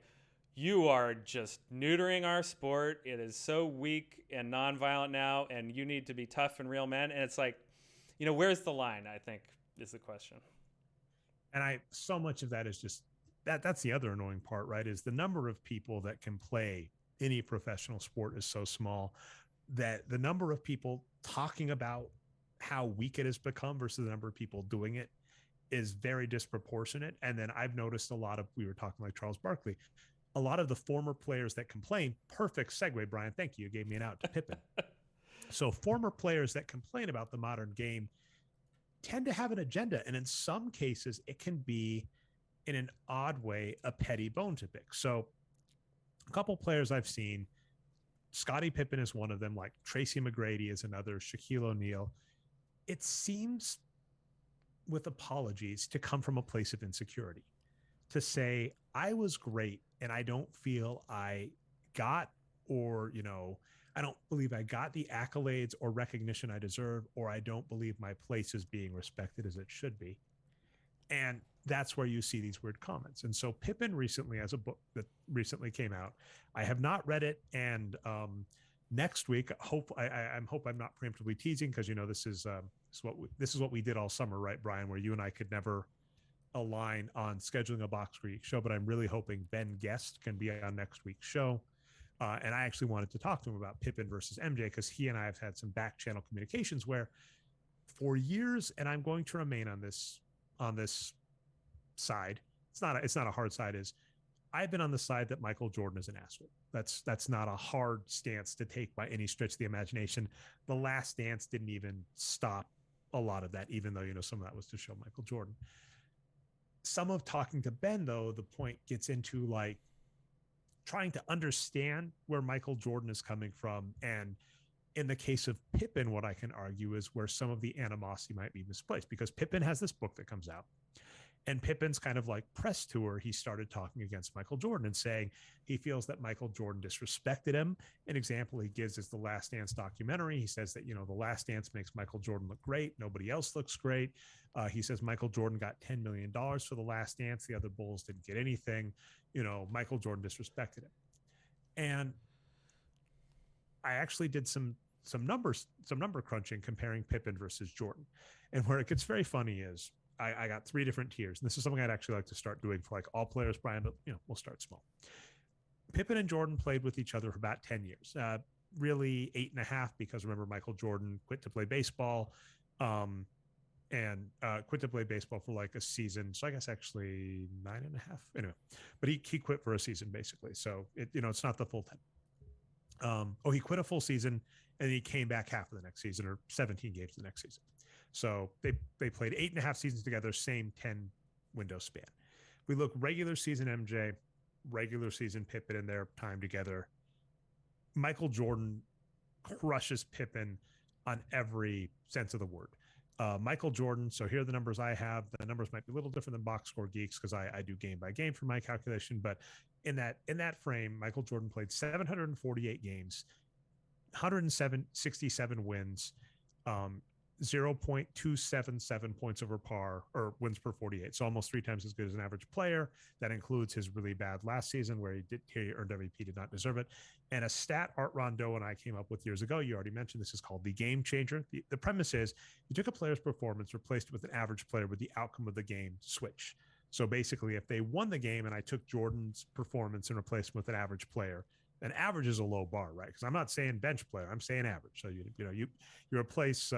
you are just neutering our sport. It is so weak and nonviolent now, and you need to be tough and real men. And it's like, where's the line, I think, is the question. And so much of that is just that's the other annoying part, right? Is the number of people that can play any professional sport is so small that the number of people talking about how weak it has become versus the number of people doing it is very disproportionate. And then I've noticed we were talking like Charles Barkley, a lot of the former players that complain, perfect segue, Brian, thank you. You gave me an out to Pippen. So former players that complain about the modern game tend to have an agenda. And in some cases, it can be, in an odd way, a petty bone to pick. So a couple players I've seen, Scottie Pippen is one of them, like Tracy McGrady is another, Shaquille O'Neal. It seems, with apologies, to come from a place of insecurity, to say, I was great and I don't feel I got, or, I don't believe I got the accolades or recognition I deserve, or I don't believe my place is being respected as it should be. And that's where you see these weird comments. And so Pippen recently has a book that recently came out. I have not read it. And next week, I hope I'm not preemptively teasing, because, this is what we did all summer, right, Brian, where you and I could never align on scheduling a Boxscore show, but I'm really hoping Ben Guest can be on next week's show. And I actually wanted to talk to him about Pippen versus MJ, because he and I have had some back channel communications where for years, and I'm going to remain on this side. It's not a hard side. Is I've been on the side that Michael Jordan is an asshole. That's not a hard stance to take by any stretch of the imagination. The Last Dance didn't even stop a lot of that, even though, some of that was to show Michael Jordan. Some of talking to Ben, though, the point gets into like trying to understand where Michael Jordan is coming from. And in the case of Pippen, what I can argue is where some of the animosity might be misplaced, because Pippen has this book that comes out. And Pippen's kind of like press tour, he started talking against Michael Jordan and saying he feels that Michael Jordan disrespected him. An example he gives is the Last Dance documentary. He says that, the Last Dance makes Michael Jordan look great. Nobody else looks great. He says Michael Jordan got $10 million for the Last Dance. The other Bulls didn't get anything. Michael Jordan disrespected him. And I actually did some number crunching comparing Pippen versus Jordan. And where it gets very funny is I got 3 different tiers. And this is something I'd actually like to start doing for like all players, Brian, but we'll start small. Pippen and Jordan played with each other for about 10 years, really 8.5, because remember, Michael Jordan quit to play baseball, and quit to play baseball for like a season. So I guess actually 9.5 anyway, but he quit for a season basically. So it's not the full 10. He quit a full season and he came back half of the next season, or 17 games the next season. So they played 8.5 seasons together, same 10 window span. We look regular season MJ, regular season Pippen in their time together. Michael Jordan crushes Pippen on every sense of the word. Michael Jordan, so here are the numbers I have. The numbers might be a little different than Boxscore Geeks, because I do game by game for my calculation. But in that frame, Michael Jordan played 748 games, 167 wins, 0.277 points over par, or wins per 48. So almost 3 times as good as an average player. That includes his really bad last season where he earned MVP, did not deserve it. And a stat Art Rondeau and I came up with years ago, you already mentioned, this is called the game changer. The premise is you took a player's performance, replaced it with an average player, with the outcome of the game switch. So basically, if they won the game and I took Jordan's performance and replaced him with an average player, and average is a low bar, right? Because I'm not saying bench player, I'm saying average. So you replace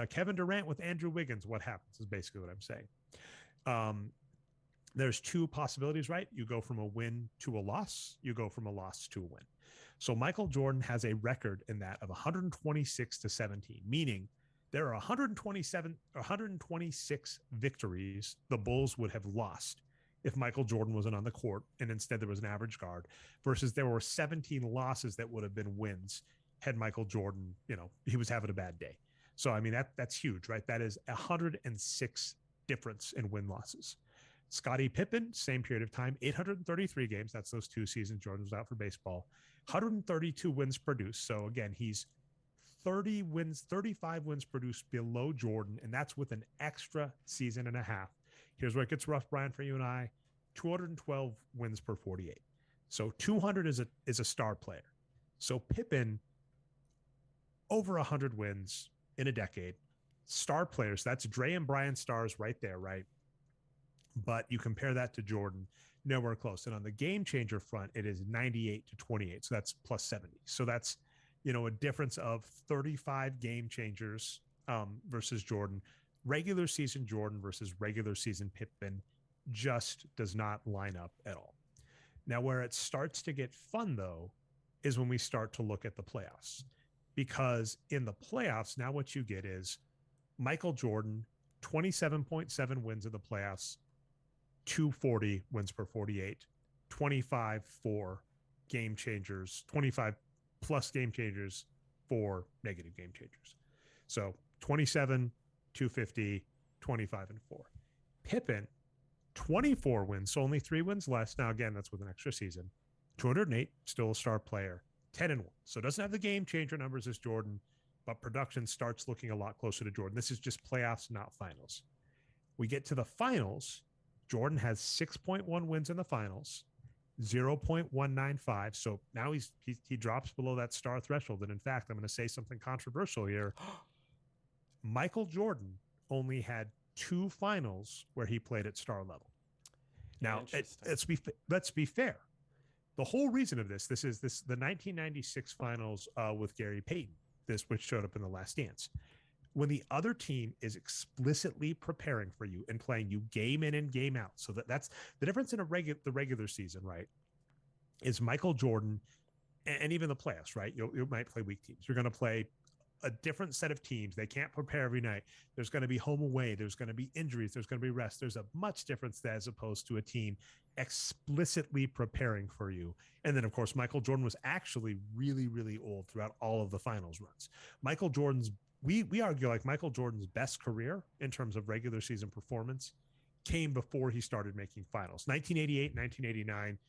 Kevin Durant with Andrew Wiggins. What happens is basically what I'm saying. There's 2 possibilities, right? You go from a win to a loss. You go from a loss to a win. So Michael Jordan has a record in that of 126-17, meaning there are 126 victories the Bulls would have lost if Michael Jordan wasn't on the court and instead there was an average guard, versus there were 17 losses that would have been wins had Michael Jordan, he was having a bad day. So, I mean, that's huge, right? That is 106 difference in win losses. Scottie Pippen, same period of time, 833 games. That's those 2 seasons Jordan was out for baseball. 132 wins produced. So again, he's 35 wins produced below Jordan, and that's with an extra season and a half. Here's where it gets rough, Brian, for you and I. 212 wins per 48. So 200 is a star player. So Pippen, over 100 wins in a decade. Star players, that's Dre and Brian stars right there, right? But you compare that to Jordan, nowhere close. And on the game changer front, it is 98 to 28. So that's plus 70. So that's, a difference of 35 game changers versus Jordan. Regular season Jordan versus regular season Pippen just does not line up at all. Now, where it starts to get fun, though, is when we start to look at the playoffs. Because in the playoffs, now what you get is Michael Jordan, 27.7 wins in the playoffs, 240 wins per 48, 25 for game changers, 25 plus game changers, 4 negative game changers. So 27, 250, 25, and 4. Pippen, 24 wins, so only 3 wins less. Now, again, that's with an extra season. 208, still a star player. 10-1. So doesn't have the game changer numbers as Jordan, but production starts looking a lot closer to Jordan. This is just playoffs, not finals. We get to the finals. Jordan has 6.1 wins in the finals, 0.195. So now he drops below that star threshold. And in fact, I'm going to say something controversial here. Michael Jordan only had 2 finals where he played at star level. Now, let's be fair. The whole reason of this is the 1996 finals with Gary Payton, which showed up in The Last Dance. When the other team is explicitly preparing for you and playing you game in and game out. So that's the difference in the regular season, right? Is Michael Jordan and even the playoffs, right? You might play weak teams. You're going to play a different set of teams. They can't prepare every night. There's going to be home away. There's going to be injuries. There's going to be rest. There's a much difference as opposed to a team explicitly preparing for you. And then, of course, Michael Jordan was actually really, really old throughout all of the finals runs. Michael Jordan's, we argue like Michael Jordan's best career in terms of regular season performance came before he started making finals. 1988, 1989,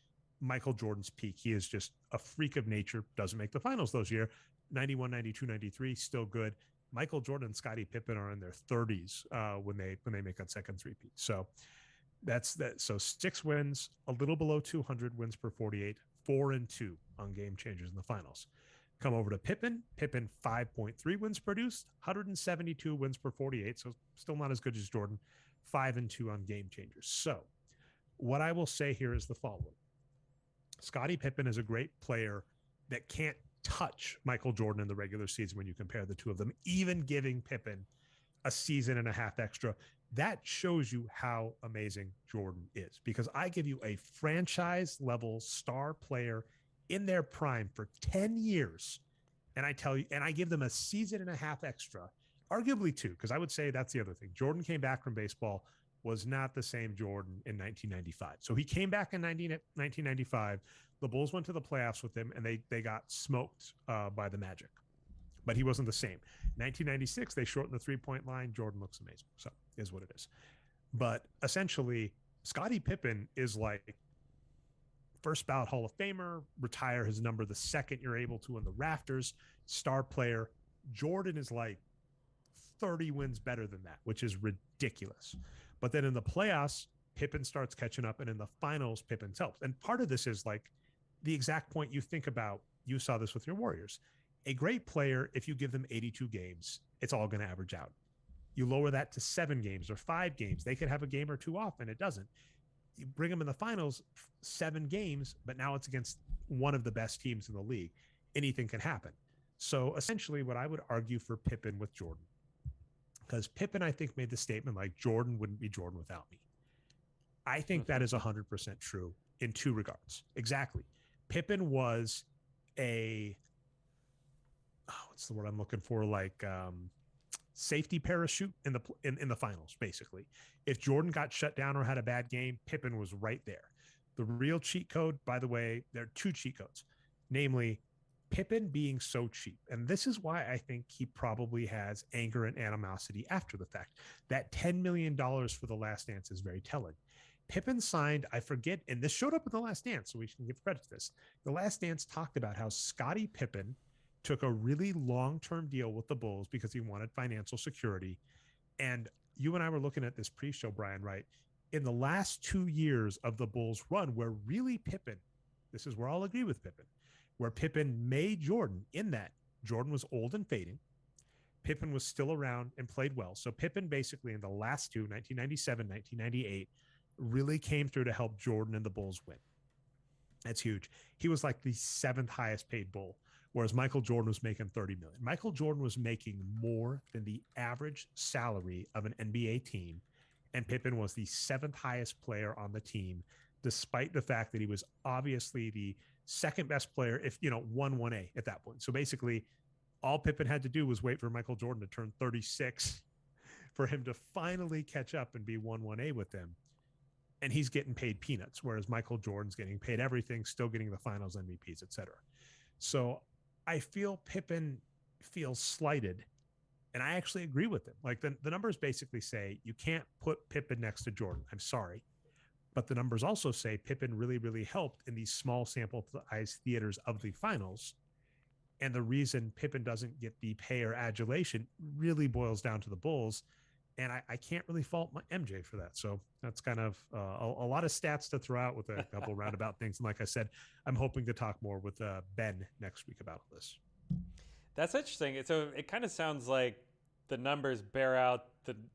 Michael Jordan's peak. He is just a freak of nature, doesn't make the finals those years. 91, 92, 93, still good. Michael Jordan and Scottie Pippen are in their 30s when they make that second three-peat. So that's that. So 6 wins, a little below 200 wins per 48, 4-2 on game changers in the finals. Come over to Pippen. Pippen 5.3 wins produced, 172 wins per 48. So still not as good as Jordan. 5-2 on game changers. So what I will say here is the following. Scottie Pippen is a great player that can't touch Michael Jordan in the regular season when you compare the two of them, even giving Pippen a season and a half extra. That shows you how amazing Jordan is, because I give you a franchise level star player in their prime for 10 years. And I tell you, and I give them a season and a half extra, arguably 2, because I would say that's the other thing. Jordan came back from baseball, was not the same Jordan in 1995. So he came back in 1995. The Bulls went to the playoffs with him, and they got smoked by the Magic. But he wasn't the same. 1996, they shortened the three-point line. Jordan looks amazing. So is what it is. But essentially, Scottie Pippen is like first ballot Hall of Famer, retire his number the second you're able to in the rafters, star player. Jordan is like 30 wins better than that, which is ridiculous. But then in the playoffs, Pippen starts catching up, and in the finals, Pippen helps. And part of this is like the exact point you think about. You saw this with your Warriors. A great player, if you give them 82 games, it's all going to average out. You lower that to 7 games or 5 games. They could have a game or 2 off, and it doesn't. You bring them in the finals, 7 games, but now it's against one of the best teams in the league. Anything can happen. So essentially what I would argue for Pippen with Jordan, because Pippen, I think, made the statement like Jordan wouldn't be Jordan without me. I think that is 100% true in 2 regards. Exactly. Pippen was what's the word I'm looking for? Like safety parachute in the finals, basically. If Jordan got shut down or had a bad game, Pippen was right there. The real cheat code, by the way, there are 2 cheat codes, namely Pippen being so cheap. And this is why I think he probably has anger and animosity after the fact. That $10 million for The Last Dance is very telling. Pippen signed, I forget, and this showed up in The Last Dance, so we can give credit to this. The Last Dance talked about how Scottie Pippen took a really long-term deal with the Bulls because he wanted financial security. And you and I were looking at this pre-show, Brian, right? in the last 2 years of the Bulls run, where really Pippen, this is where I'll agree with Pippen, where Pippen made Jordan in that Jordan was old and fading. Pippen was still around and played well. So Pippen basically in the last two, 1997, 1998, really came through to help Jordan and the Bulls win. That's huge. He was like the 7th highest paid Bull, whereas Michael Jordan was making 30 million. Michael Jordan was making more than the average salary of an NBA team, and Pippen was the 7th highest player on the team, despite the fact that he was obviously the second best player, if 1-1A at that point. So basically, all Pippen had to do was wait for Michael Jordan to turn 36 for him to finally catch up and be 1-1A with them. And he's getting paid peanuts, whereas Michael Jordan's getting paid everything, still getting the finals MVPs, et cetera. So I feel Pippen feels slighted, and I actually agree with him. Like the numbers basically say you can't put Pippen next to Jordan. I'm sorry. But the numbers also say Pippen really, really helped in these small sample size theaters of the finals. And the reason Pippen doesn't get the pay or adulation really boils down to the Bulls. And I can't really fault my MJ for that. So that's kind of a lot of stats to throw out with a couple roundabout things. And like I said, I'm hoping to talk more with Ben next week about this. That's interesting. So it kind of sounds like the numbers bear out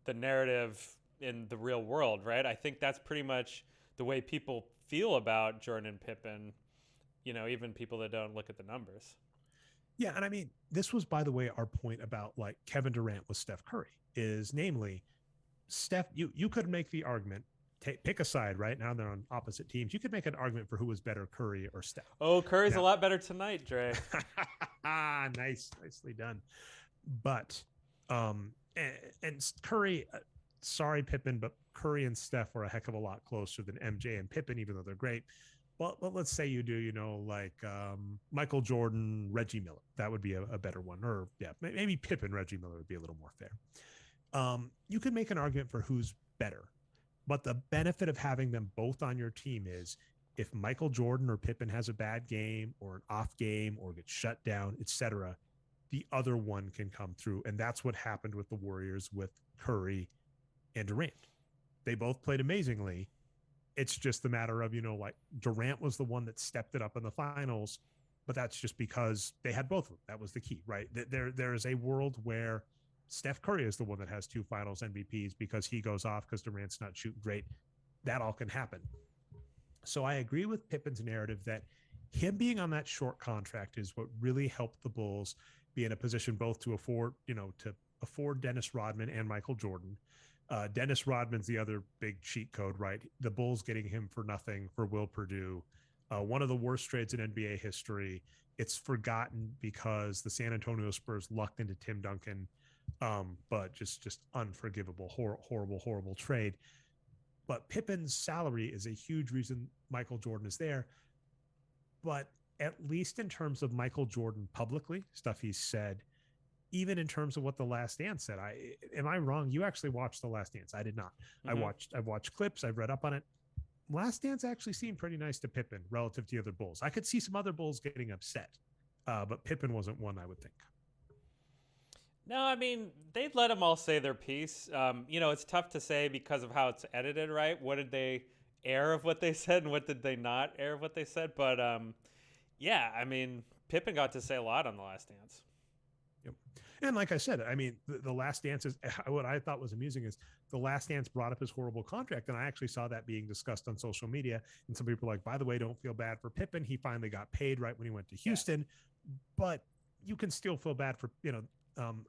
the narrative in the real world, right? I think that's pretty much the way people feel about Jordan and Pippen, even people that don't look at the numbers. Yeah, and I mean, this was, by the way, our point about like Kevin Durant with Steph Curry is namely, Steph, you could make the argument, pick a side right now, they're on opposite teams. You could make an argument for who was better, Curry or Steph. Oh, Curry's a lot better tonight, Dre. Nicely done. But, and Curry, sorry, Pippen, but Curry and Steph are a heck of a lot closer than MJ and Pippen, even though they're great. Well, let's say you do, like Michael Jordan, Reggie Miller. That would be a better one. Or, yeah, maybe Pippen, Reggie Miller would be a little more fair. You could make an argument for who's better. But the benefit of having them both on your team is if Michael Jordan or Pippen has a bad game or an off game or gets shut down, etc., the other one can come through. And that's what happened with the Warriors with Curry and Durant. They both played amazingly. It's just a matter of, like Durant was the one that stepped it up in the finals, but that's just because they had both of them. That was the key, right? There is a world where Steph Curry is the one that has 2 finals MVPs because he goes off because Durant's not shooting great. That all can happen. So I agree with Pippen's narrative that him being on that short contract is what really helped the Bulls be in a position both to afford, to afford Dennis Rodman and Michael Jordan. Dennis Rodman's the other big cheat code, right? The Bulls getting him for nothing for Will Perdue. One of the worst trades in NBA history. It's forgotten because the San Antonio Spurs lucked into Tim Duncan, but just unforgivable, horrible trade. But Pippen's salary is a huge reason Michael Jordan is there. But at least in terms of Michael Jordan publicly, stuff he's said, even in terms of what The Last Dance said, am I wrong? You actually watched The Last Dance. I did not. Mm-hmm. I've watched clips. I've read up on it. Last Dance actually seemed pretty nice to Pippen relative to the other Bulls. I could see some other Bulls getting upset, but Pippen wasn't one, I would think. No, I mean, they'd let them all say their piece. It's tough to say because of how it's edited, right? What did they air of what they said and what did they not air of what they said? But, yeah, I mean, Pippen got to say a lot on The Last Dance. Yep. And like I said, I mean, the Last Dance is what I thought was amusing is The Last Dance brought up his horrible contract. And I actually saw that being discussed on social media. And some people were like, by the way, don't feel bad for Pippen. He finally got paid right when he went to Houston. Yeah. But you can still feel bad for,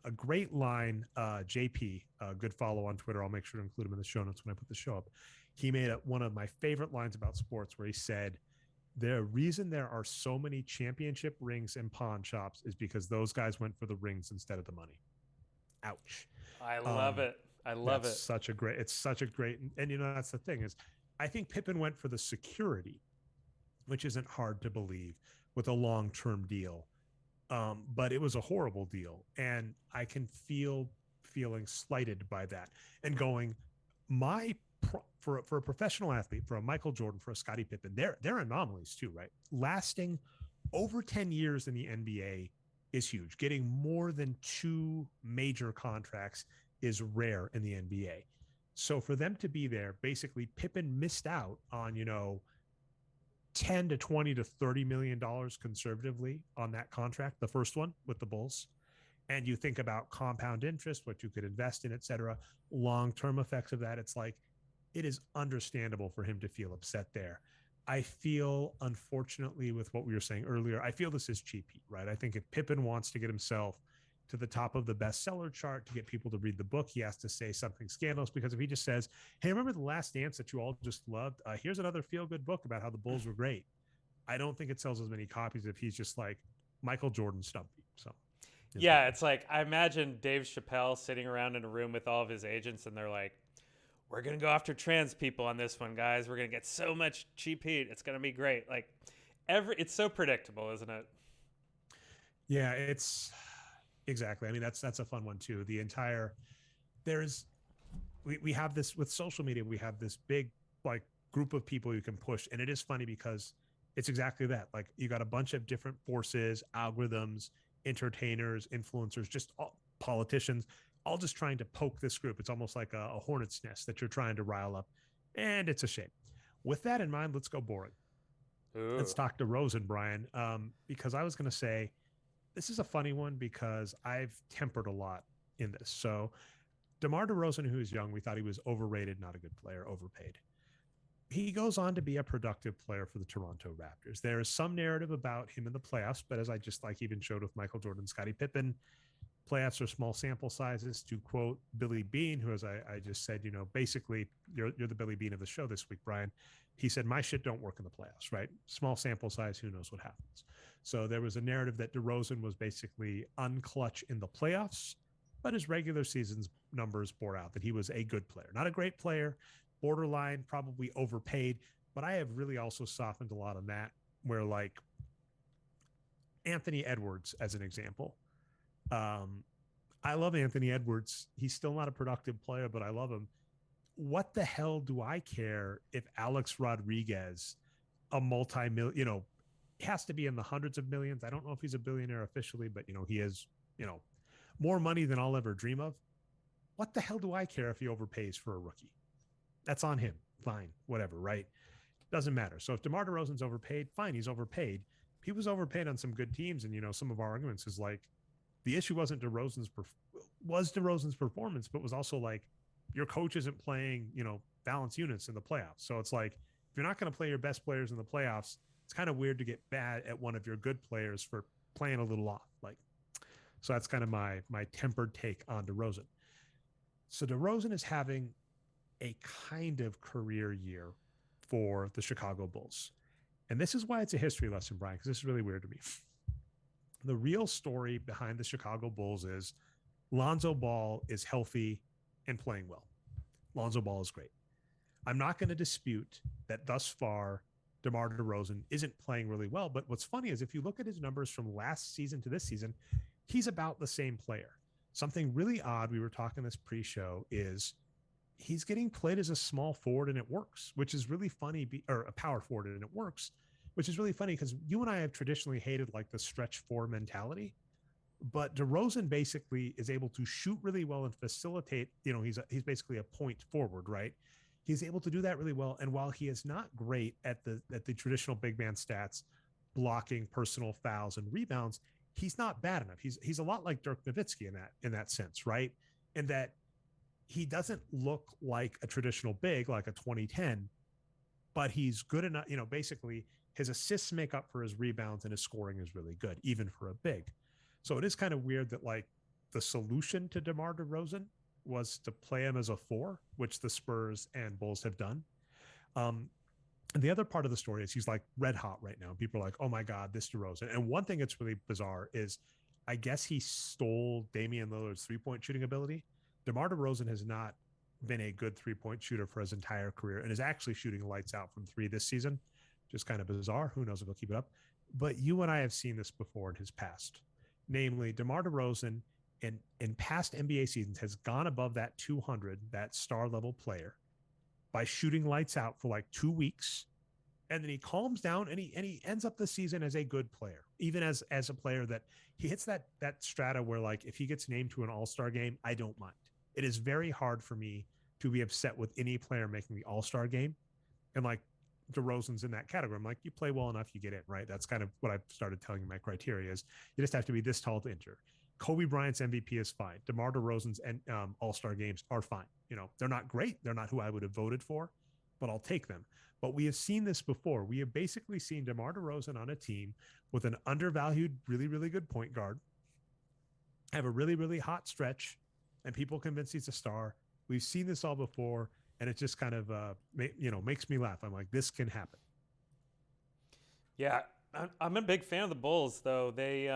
a great line, JP, good follow on Twitter. I'll make sure to include him in the show notes when I put the show up. He made one of my favorite lines about sports where he said, the reason there are so many championship rings in pawn shops is because those guys went for the rings instead of the money. Ouch. I love it. I love it. It's such a great, and that's the thing is I think Pippen went for the security, which isn't hard to believe with a long-term deal. But it was a horrible deal. And I can feeling slighted by that and going, for a professional athlete, for a Michael Jordan, for a Scottie Pippen, they're anomalies too, right? Lasting over 10 years in the NBA is huge. Getting more than 2 major contracts is rare in the NBA. So for them to be there, basically Pippen missed out on, 10 to 20 to 30 million dollars conservatively on that contract, the first one with the Bulls. And you think about compound interest, what you could invest in, et cetera, long-term effects of that. It's like, it is understandable for him to feel upset there. I feel, unfortunately, with what we were saying earlier, I feel this is cheap heat, right? I think if Pippen wants to get himself to the top of the bestseller chart to get people to read the book, he has to say something scandalous, because if he just says, hey, remember The Last Dance that you all just loved? Here's another feel-good book about how the Bulls were great. I don't think it sells as many copies if he's just like Michael Jordan stumpy. So, yeah, it's like, I imagine Dave Chappelle sitting around in a room with all of his agents, and they're like, we're going to go after trans people on this one, guys. We're going to get so much cheap heat. It's going to be great. Like, it's so predictable, isn't it? Yeah, it's exactly. I mean, that's a fun one too. We have this with social media. We have this big like group of people you can push, and it is funny because it's exactly that. Like, you got a bunch of different forces, algorithms, entertainers, influencers, just politicians, all just trying to poke this group. It's almost like a hornet's nest that you're trying to rile up, and it's a shame. With that in mind, let's go boring. Ooh. Let's talk DeRozan, Brian, because I was going to say this is a funny one because I've tempered a lot in this. So DeMar DeRozan, who is young, we thought he was overrated, not a good player, overpaid. He goes on to be a productive player for the Toronto Raptors. There is some narrative about him in the playoffs, but as I just like even showed with Michael Jordan, Scottie Pippen, playoffs are small sample sizes. To quote Billy Bean, who, as I just said, basically you're the Billy Bean of the show this week, Brian. He said, my shit don't work in the playoffs, right? Small sample size, who knows what happens. So there was a narrative that DeRozan was basically unclutch in the playoffs, but his regular season's numbers bore out that he was a good player. Not a great player, borderline, probably overpaid, but I have really also softened a lot on that, where like Anthony Edwards, as an example. I love Anthony Edwards. He's still not a productive player, but I love him. What the hell do I care if Alex Rodriguez, a multi-million, has to be in the hundreds of millions. I don't know if he's a billionaire officially, but he is, more money than I'll ever dream of. What the hell do I care if he overpays for a rookie? That's on him. Fine, whatever, right? Doesn't matter. So if DeMar DeRozan's overpaid, fine, he's overpaid. He was overpaid on some good teams, and some of our arguments is like, the issue wasn't DeRozan's performance, but was also like, your coach isn't playing, balanced units in the playoffs. So it's like, if you're not going to play your best players in the playoffs, it's kind of weird to get bad at one of your good players for playing a little off. Like, so that's kind of my tempered take on DeRozan. So DeRozan is having a kind of career year for the Chicago Bulls. And this is why it's a history lesson, Brian, because this is really weird to me. The real story behind the Chicago Bulls is Lonzo Ball is healthy and playing well. Lonzo Ball is great. I'm not going to dispute that thus far, DeMar DeRozan isn't playing really well. But what's funny is if you look at his numbers from last season to this season, he's about the same player. Something really odd, we were talking this pre-show, is he's getting played as a small forward and it works, which is really funny, or a power forward and it works, which is really funny because you and I have traditionally hated like the stretch four mentality. But DeRozan basically is able to shoot really well and facilitate. He's basically a point forward, right? He's able to do that really well. And while he is not great at the traditional big man stats, blocking, personal fouls, and rebounds, he's not bad enough. He's a lot like Dirk Nowitzki in that sense, right? In that he doesn't look like a traditional big, like a 2010, but he's good enough. Basically his assists make up for his rebounds and his scoring is really good, even for a big. So it is kind of weird that like the solution to DeMar DeRozan was to play him as a 4, which the Spurs and Bulls have done. And the other part of the story is he's like red hot right now. People are like, oh my God, this DeRozan. And one thing that's really bizarre is I guess he stole Damian Lillard's 3-point shooting ability. DeMar DeRozan has not been a good 3-point shooter for his entire career and is actually shooting lights out from 3 this season. Just kind of bizarre. Who knows if he'll keep it up. But you and I have seen this before in his past. Namely, DeMar DeRozan in past NBA seasons has gone above that 200, that star level player, by shooting lights out for like 2 weeks. And then he calms down and he ends up the season as a good player, even as a player that he hits that strata where like if he gets named to an all-star game, I don't mind. It is very hard for me to be upset with any player making the All-Star game. And like DeRozan's in that category. I'm like, you play well enough, you get in, right? That's kind of what I've started telling you my criteria is. You just have to be this tall to enter. Kobe Bryant's MVP is fine. DeMar DeRozan's All-Star games are fine. You know, they're not great. They're not who I would have voted for, but I'll take them. But we have seen this before. We have basically seen DeMar DeRozan on a team with an undervalued, really, really good point guard, have a really, really hot stretch, and people convince he's a star. We've seen this all before, and it just kind of, makes me laugh. I'm like, this can happen. Yeah, I'm a big fan of the Bulls, though. They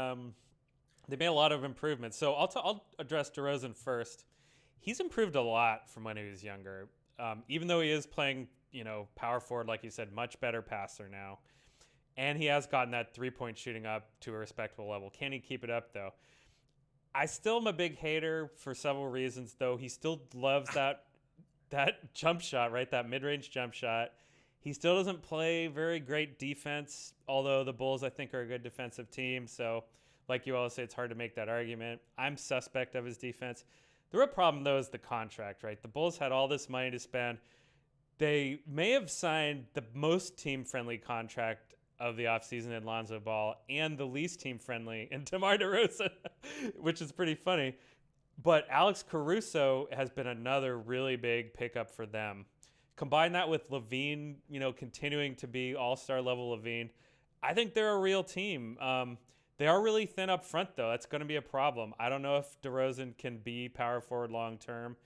made a lot of improvements. So I'll address DeRozan first. He's improved a lot from when he was younger. Even though he is playing, power forward, like you said, much better passer now. And he has gotten that three-point shooting up to a respectable level. Can he keep it up, though? I still am a big hater for several reasons, though. He still loves that jump shot, right? That mid-range jump shot. He still doesn't play very great defense, although the Bulls, I think, are a good defensive team. So, like you always say, it's hard to make that argument. I'm suspect of his defense. The real problem, though, is the contract, right? The Bulls had all this money to spend. They may have signed the most team-friendly contract of the offseason in Lonzo Ball and the least team-friendly in DeMar DeRozan, which is pretty funny. But Alex Caruso has been another really big pickup for them. Combine that with Levine, continuing to be all-star level Levine, I think they're a real team. They are really thin up front, though. That's going to be a problem. I don't know if DeRozan can be power forward long-term.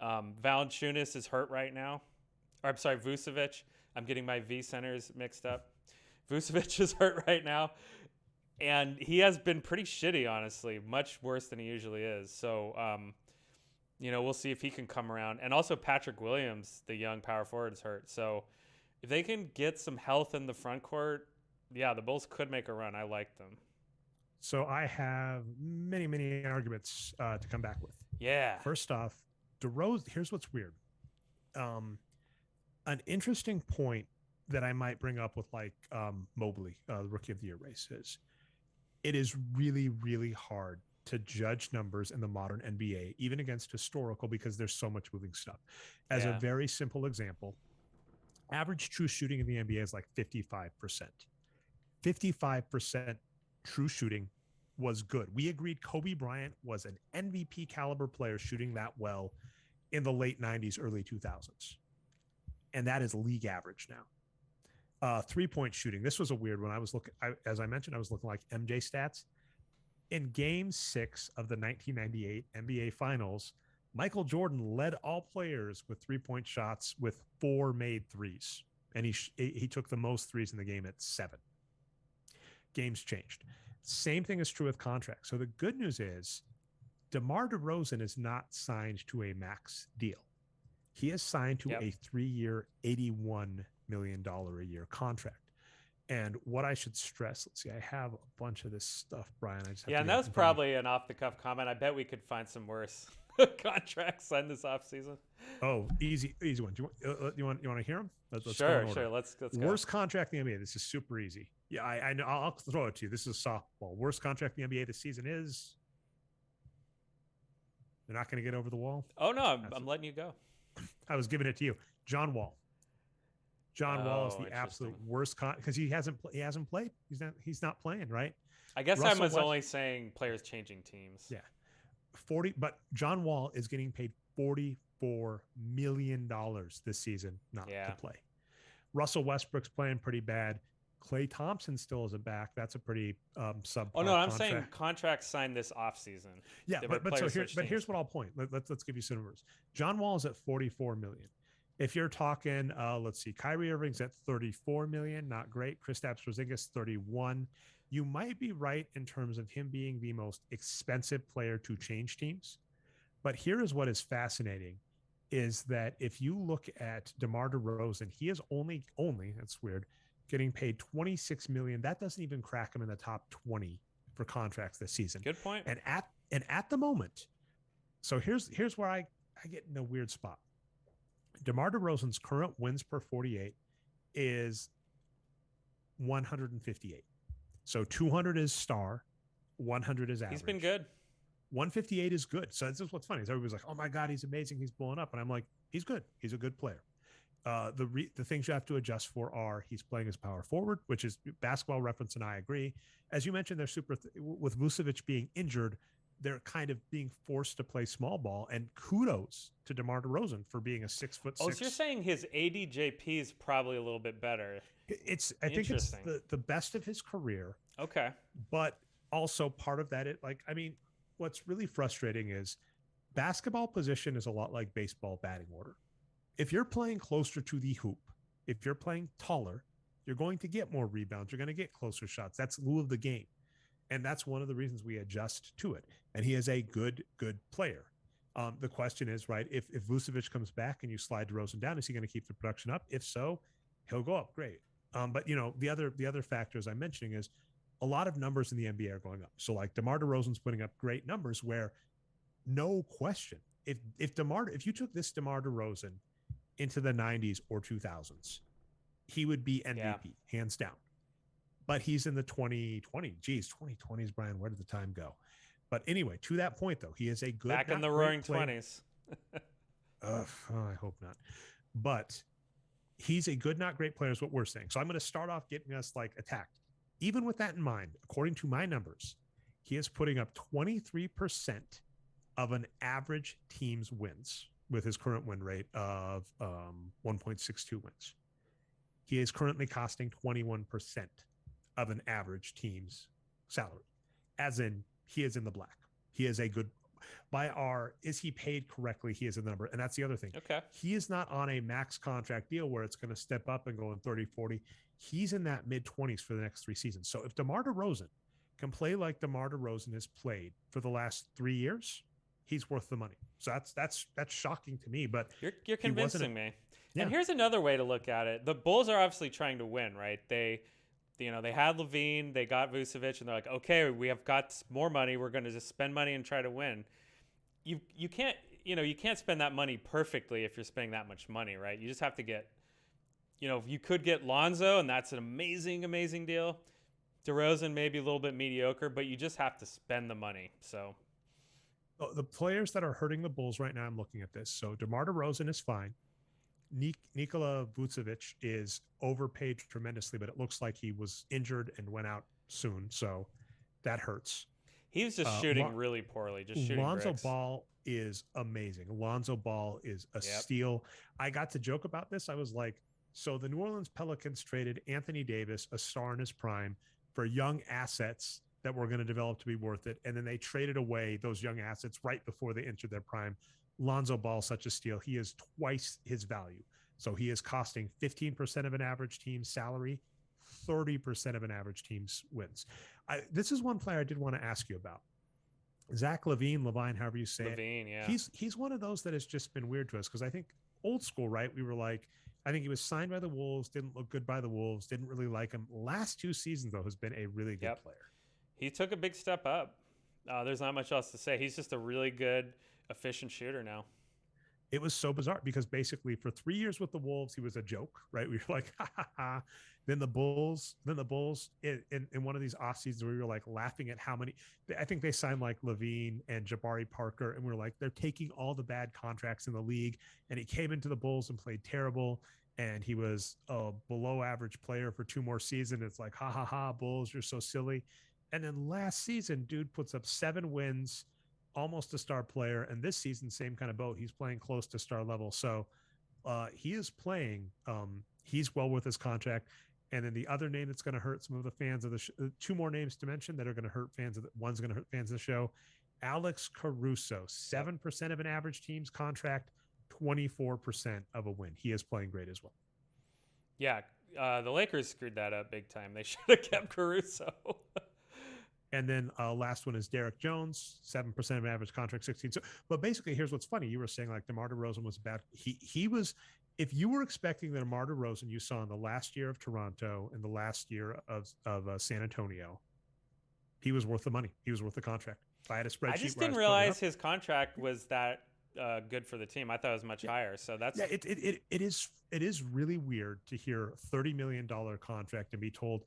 Valanciunas is hurt right now. Or, I'm sorry, Vucevic. I'm getting my V centers mixed up. Vucevic is hurt right now. And he has been pretty shitty, honestly. Much worse than he usually is. So, we'll see if he can come around. And also Patrick Williams, the young power forward, is hurt. So, if they can get some health in the front court, yeah, the Bulls could make a run. I like them. So I have many, many arguments to come back with. Yeah. First off, DeRozan, here's what's weird. An interesting point that I might bring up with Mobley, the Rookie of the Year race, is it is really, really hard to judge numbers in the modern NBA, even against historical, because there's so much moving stuff. As a very simple example, average true shooting in the NBA is like 55%. 55% true shooting was good. We agreed Kobe Bryant was an MVP caliber player shooting that well in the late 90s, early 2000s. And that is league average now. 3-point shooting. This was a weird one. I was looking, as I mentioned, I was looking like MJ stats. In game 6 of the 1998 NBA Finals, Michael Jordan led all players with 3-point shots with 4 made threes. And he took the most threes in the game at 7. Games changed. Same thing is true with contracts. So the good news is DeMar DeRozan is not signed to a max deal. He is signed to a 3-year, $81 million a year contract. And what I should stress, let's see, I have a bunch of this stuff, Brian. And that was probably an off-the-cuff comment. I bet we could find some worse contracts signed this offseason. Oh, easy one. Do you want to hear them? Let's sure. Let's go. Worst contract in the NBA. This is super easy. Yeah, I know. I'll throw it to you. This is softball. Worst contract in the NBA this season is. They're not going to get over the wall. Oh no, I'm letting you go. I was giving it to you, John Wall. John Wall is the absolute worst because he hasn't played. He's not playing, right? I guess I was only saying players changing teams. Yeah, 40. But John Wall is getting paid $44 million this season not to play. Russell Westbrook's playing pretty bad. Klay Thompson still isn't back. That's a pretty subpar. Oh no, I'm saying contracts signed this offseason. Yeah, here's what I'll point. Let's give you some numbers. John Wall is at $44 million. If you're talking, let's see, Kyrie Irving's at $34 million, not great. Kristaps Porzingis, $31. You might be right in terms of him being the most expensive player to change teams. But here is what is fascinating, is that if you look at DeMar DeRozan, he is only, that's weird, getting paid $26 million. That doesn't even crack him in the top 20 for contracts this season. Good point. And at the moment, so here's where I get in a weird spot. DeMar DeRozan's current wins per 48 is 158. So 200 is star, 100 is average. He's been good. 158 is good. So this is what's funny is everybody's like, oh my God, he's amazing. He's blowing up. And I'm like, he's good. He's a good player. The things you have to adjust for are he's playing as power forward, which is Basketball Reference, and I agree. As you mentioned, they're with Vucevic being injured, they're kind of being forced to play small ball. And kudos to DeMar DeRozan for being a 6'6". Oh, so you're saying his ADJP is probably a little bit better. I think it's the best of his career. Okay. But also part of that, what's really frustrating is basketball position is a lot like baseball batting order. If you're playing closer to the hoop, if you're playing taller, you're going to get more rebounds. You're going to get closer shots. That's rule of the game. And that's one of the reasons we adjust to it. And he is a good player. The question is, right, if Vucevic comes back and you slide DeRozan down, is he going to keep the production up? If so, he'll go up. Great. But, the other factors I'm mentioning is a lot of numbers in the NBA are going up. So like DeMar DeRozan's putting up great numbers where no question, if you took this DeMar DeRozan into the 90s or 2000s, he would be MVP, hands down. But he's in the 2020. Geez, 2020s, Brian, where did the time go? But anyway, to that point, though, he is a good... Back in the roaring 20s. I hope not. But he's a good, not great player is what we're saying. So I'm going to start off getting us attacked. Even with that in mind, according to my numbers, he is putting up 23% of an average team's wins with his current win rate of 1.62 wins. He is currently costing 21% of an average team's salary, as in he is in the black. He is a good, is he paid correctly? He is in the number. And that's the other thing. Okay. He is not on a max contract deal where it's going to step up and go in 30, 40. He's in that mid 20s for the next 3 seasons. So if DeMar DeRozan can play like DeMar DeRozan has played for the last 3 years, he's worth the money. So that's shocking to me, but you're convincing me. Yeah. And here's another way to look at it. The Bulls are obviously trying to win, right? They had Levine, they got Vucevic, and they're like, okay, we have got more money. We're going to just spend money and try to win. You can't spend that money perfectly if you're spending that much money, right? You just have to get, you could get Lonzo, and that's an amazing, amazing deal. DeRozan maybe a little bit mediocre, but you just have to spend the money. So the players that are hurting the Bulls right now, I'm looking at this. So DeMar DeRozan is fine. Nikola Vucevic is overpaid tremendously, but it looks like he was injured and went out soon. So that hurts. He was just shooting really poorly, just shooting Lonzo bricks. Ball is amazing. Lonzo Ball is a steal. I got to joke about this. I was like, so the New Orleans Pelicans traded Anthony Davis, a star in his prime, for young assets that were going to develop to be worth it. And then they traded away those young assets right before they entered their prime. Lonzo Ball, such a steal. He is twice his value. So he is costing 15% of an average team's salary, 30% of an average team's wins. This is one player I did want to ask you about. Zach Levine, however you say Levine, it. Yeah. He's one of those that has just been weird to us because I think old school, right? We were like, I think he was signed by the Wolves, didn't look good by the Wolves, didn't really like him. Last 2 seasons, though, has been a really good player. He took a big step up. There's not much else to say. He's just a really good, efficient shooter now. It was so bizarre because basically for 3 years with the Wolves, he was a joke, right? We were like, ha ha ha. Then the Bulls in one of these off seasons, we were like laughing at how many, I think they signed like Levine and Jabari Parker. And we were like, they're taking all the bad contracts in the league. And he came into the Bulls and played terrible. And he was a below average player for 2 more seasons. It's like, ha ha ha, Bulls, you're so silly. And then last season, dude puts up 7 wins, almost a star player. And this season, same kind of boat. He's playing close to star level. So he is playing. He's well worth his contract. And then the other name that's going to hurt some of the fans of the 2 more names to mention that are going to hurt fans of one's going to hurt fans of the show. Alex Caruso, 7% of an average team's contract, 24% of a win. He is playing great as well. Yeah. The Lakers screwed that up big time. They should have kept Caruso. And then last one is Derek Jones, 7% of average contract, 16. So, but basically, here's what's funny. You were saying like DeMar DeRozan was bad. He was, if you were expecting the DeMar DeRozan you saw in the last year of Toronto and the last year of San Antonio, he was worth the money. He was worth the contract. If I had a spreadsheet, I just didn't realize his contract was that good for the team. I thought it was much higher. So that's it is really weird to hear $30 million contract and be told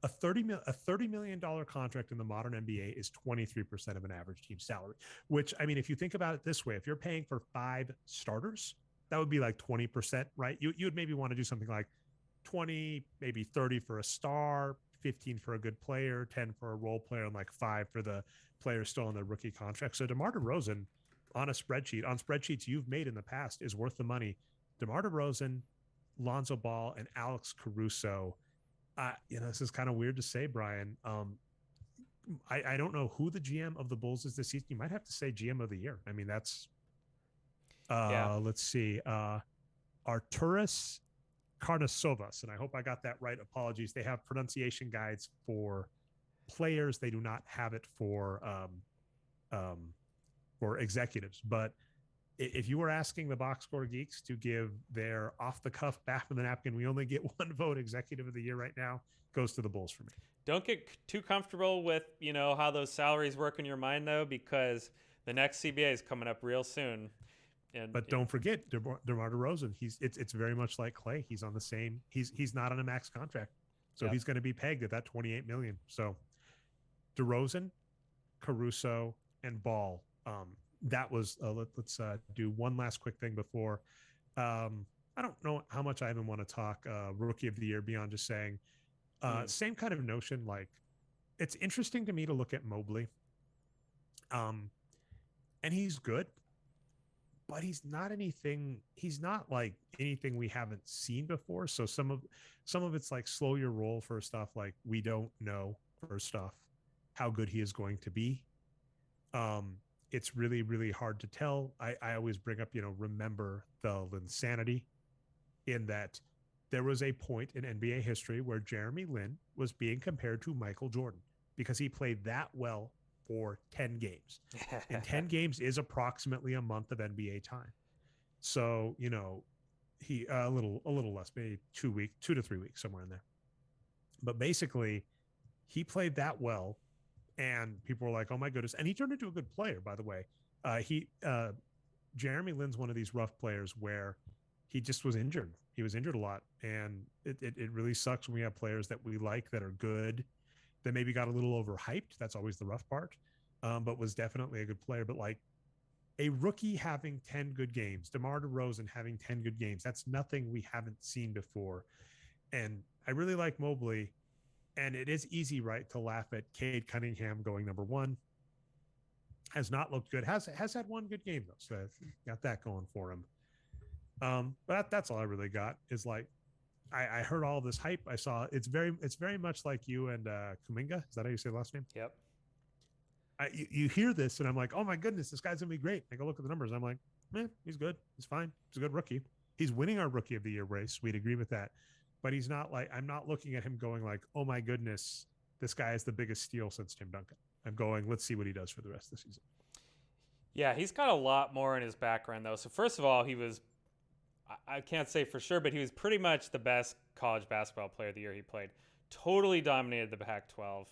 $30 million contract in the modern NBA is 23% of an average team salary, which, I mean, if you think about it this way, if you're paying for 5 starters, that would be like 20%, right? You would maybe want to do something like 20, maybe 30 for a star, 15 for a good player, 10 for a role player, and like 5 for the player still on their rookie contract. So DeMar DeRozan on spreadsheets you've made in the past is worth the money. DeMar DeRozan, Lonzo Ball, and Alex Caruso. This is kind of weird to say, Brian. I don't know who the GM of the Bulls is this season. You might have to say GM of the year. I mean, that's let's see. Artūras Karnišovas, and I hope I got that right. Apologies. They have pronunciation guides for players. They do not have it for executives. But if you were asking the Boxscore Geeks to give their off-the-cuff, back-of-the-napkin, we only get one vote, executive of the year right now, goes to the Bulls for me. Don't get too comfortable with, how those salaries work in your mind, though, because the next CBA is coming up real soon. But don't forget DeMar DeRozan. It's very much like Clay. He's on the same. He's not on a max contract, so he's going to be pegged at that $28 million. So DeRozan, Caruso, and Ball. That was let's do one last quick thing before. I don't know how much I even want to talk rookie of the year beyond just saying same kind of notion. Like, it's interesting to me to look at Mobley, and he's good, but he's not like anything we haven't seen before. So some of it's like slow your roll for stuff. Like, we don't know first off how good he is going to be. It's really, really hard to tell. I always bring up, remember the insanity in that there was a point in NBA history where Jeremy Lin was being compared to Michael Jordan because he played that well for 10 games. And 10 games is approximately a month of NBA time. So, he a little less, maybe 2 to 3 weeks, somewhere in there. But basically, he played that well. And people were like, oh my goodness. And he turned into a good player, by the way. Jeremy Lin's one of these rough players where he just was injured. He was injured a lot. And it really sucks when we have players that we like that are good, that maybe got a little overhyped. That's always the rough part, but was definitely a good player. But like a rookie having 10 good games, DeMar DeRozan having 10 good games, that's nothing we haven't seen before. And I really like Mobley. And it is easy, right, to laugh at Cade Cunningham going number 1. Has not looked good. Has had one good game, though. So got that going for him. But that's all I really got is like, I heard all this hype. I saw it's very much like you and Kuminga. Is that how you say the last name? Yep. You hear this and I'm like, oh my goodness, this guy's going to be great. I go look at the numbers. I'm like, man, he's good. He's fine. He's a good rookie. He's winning our rookie of the year race. We'd agree with that. But he's not like, I'm not looking at him going like, oh my goodness, this guy is the biggest steal since Tim Duncan. I'm going, let's see what he does for the rest of the season. Yeah, he's got a lot more in his background, though. So first of all, he was, I can't say for sure, but he was pretty much the best college basketball player the year he played. Totally dominated the Pac-12.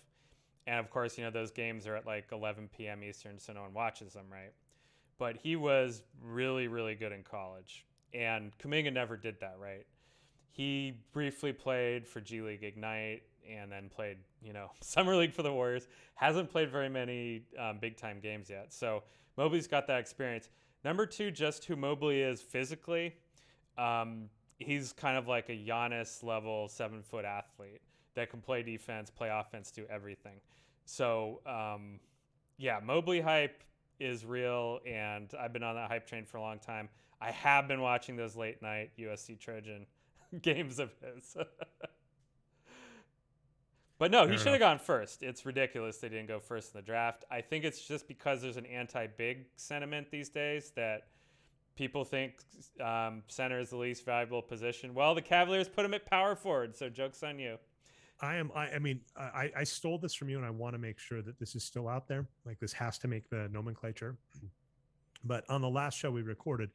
And of course, those games are at like 11 p.m. Eastern, so no one watches them, right? But he was really, really good in college. And Kuminga never did that, right? He briefly played for G League Ignite and then played, Summer League for the Warriors. Hasn't played very many big-time games yet. So Mobley's got that experience. Number 2, just who Mobley is physically. He's kind of like a Giannis-level 7-foot athlete that can play defense, play offense, do everything. So, Mobley hype is real, and I've been on that hype train for a long time. I have been watching those late-night USC Trojan games of his. But no, he should have gone first. It's ridiculous they didn't go first in the draft. I think it's just because there's an anti-big sentiment these days that people think center is the least valuable position. Well, the Cavaliers put him at power forward, so joke's on you. I stole this from you, and I want to make sure that this is still out there. Like, this has to make the nomenclature. But on the last show we recorded,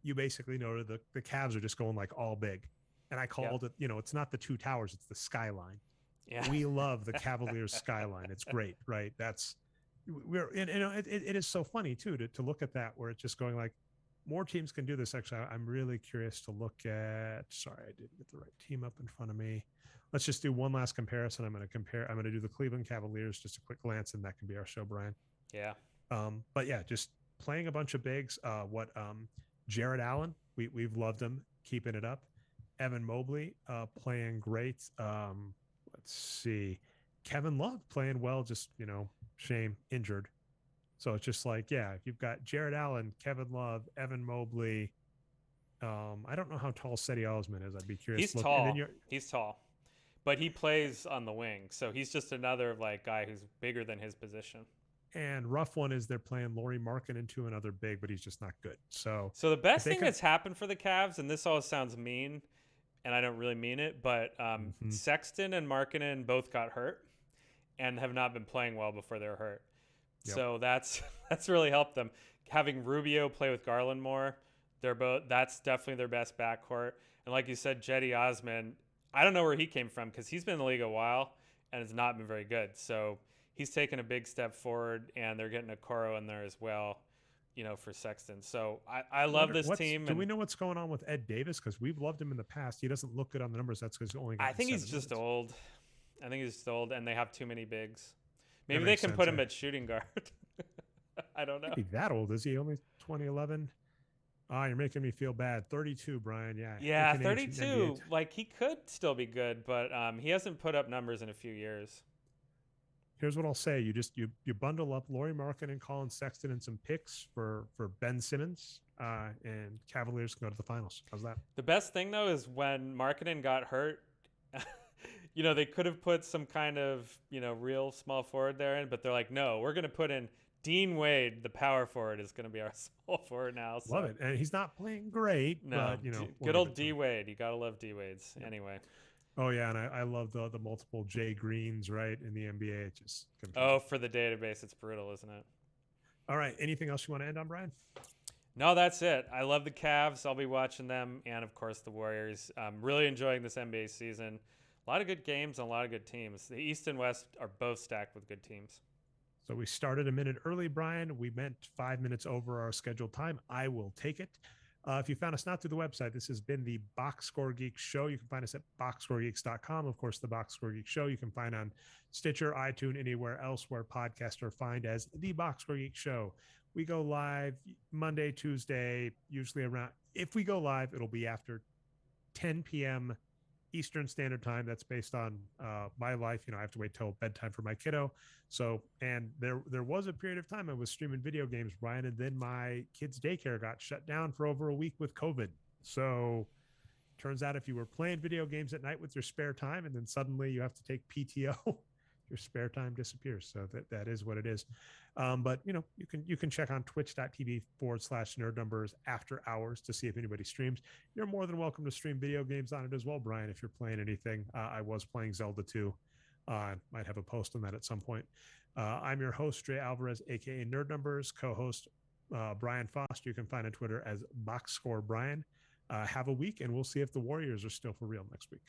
you basically noted the Cavs are just going like all big. And I called it, it's not the two towers, it's the skyline. Yeah. We love the Cavaliers skyline. It's great, right? It is so funny too, to look at that where it's just going like, more teams can do this. Actually, I'm really curious to look at. Sorry, I didn't get the right team up in front of me. Let's just do one last comparison. I'm going to do the Cleveland Cavaliers, just a quick glance, and that can be our show, Brian. Yeah. But yeah, just playing a bunch of bigs. Jared Allen, we've loved him, keeping it up. Evan Mobley, playing great. Let's see. Kevin Love playing well, just, shame, injured. So it's just like, yeah, you've got Jared Allen, Kevin Love, Evan Mobley. I don't know how tall Cedi Osman is. I'd be curious. He's tall. He's tall, but he plays on the wing, so he's just another guy who's bigger than his position. And rough one is they're playing Lauri Markkanen to another big, but he's just not good. So the best thing that's happened for the Cavs, and this all sounds mean, and I don't really mean it, but Sexton and Markkanen both got hurt and have not been playing well before they were hurt. Yep. So that's really helped them. Having Rubio play with Garland more, that's definitely their best backcourt. And like you said, Cedi Osman, I don't know where he came from because he's been in the league a while and has not been very good. So he's taken a big step forward, and they're getting Okoro in there as well, for Sexton. So I love this team. Do we know what's going on with Ed Davis? Because we've loved him in the past. He doesn't look good on the numbers. That's because I think he's just old. I think he's just old, and they have too many bigs. Maybe they can put him at shooting guard. I don't know. He that old, is he? Only 2011? You're making me feel bad. 32, Brian. Yeah. Yeah, 32. He could still be good, but he hasn't put up numbers in a few years. Here's what I'll say. You bundle up Lauri Markkanen and Colin Sexton and some picks for Ben Simmons, and Cavaliers can go to the finals. How's that? The best thing, though, is when Markkanen got hurt, they could have put some kind of, real small forward there in, but they're like, no, we're going to put in Dean Wade, the power forward, is going to be our small forward now. So. Love it. And he's not playing great. No, but, good old D Wade. You got to love D Wades. Yeah. Anyway. Oh, yeah, and I love the multiple Jay Greens, right, in the NBA. It just for the database, it's brutal, isn't it? All right. Anything else you want to end on, Brian? No, that's it. I love the Cavs. I'll be watching them, and, of course, the Warriors. I'm really enjoying this NBA season. A lot of good games and a lot of good teams. The East and West are both stacked with good teams. So we started a minute early, Brian. We meant 5 minutes over our scheduled time. I will take it. If you found us not through the website, this has been the Boxscore Geeks Show. You can find us at boxscoregeeks.com. Of course, the Boxscore Geeks Show you can find on Stitcher, iTunes, anywhere else where podcasts are found as the Boxscore Geeks Show. We go live Monday, Tuesday, usually around, if we go live, it'll be after 10 p.m. Eastern Standard Time. That's based on my life. I have to wait till bedtime for my kiddo. So, and there was a period of time I was streaming video games, Brian, and then my kid's daycare got shut down for over a week with COVID. So turns out if you were playing video games at night with your spare time and then suddenly you have to take PTO, your spare time disappears. So that is what it is. But you can check on twitch.tv/nerd numbers after hours to see if anybody streams. You're more than welcome to stream video games on it as well, Brian, if you're playing anything. I was playing Zelda 2. Might have a post on that at some point. I'm your host, Dre Alvarez, aka Nerd Numbers, co-host Brian Foster. You can find on Twitter as Boxscore Brian. Have a week, and we'll see if the Warriors are still for real next week.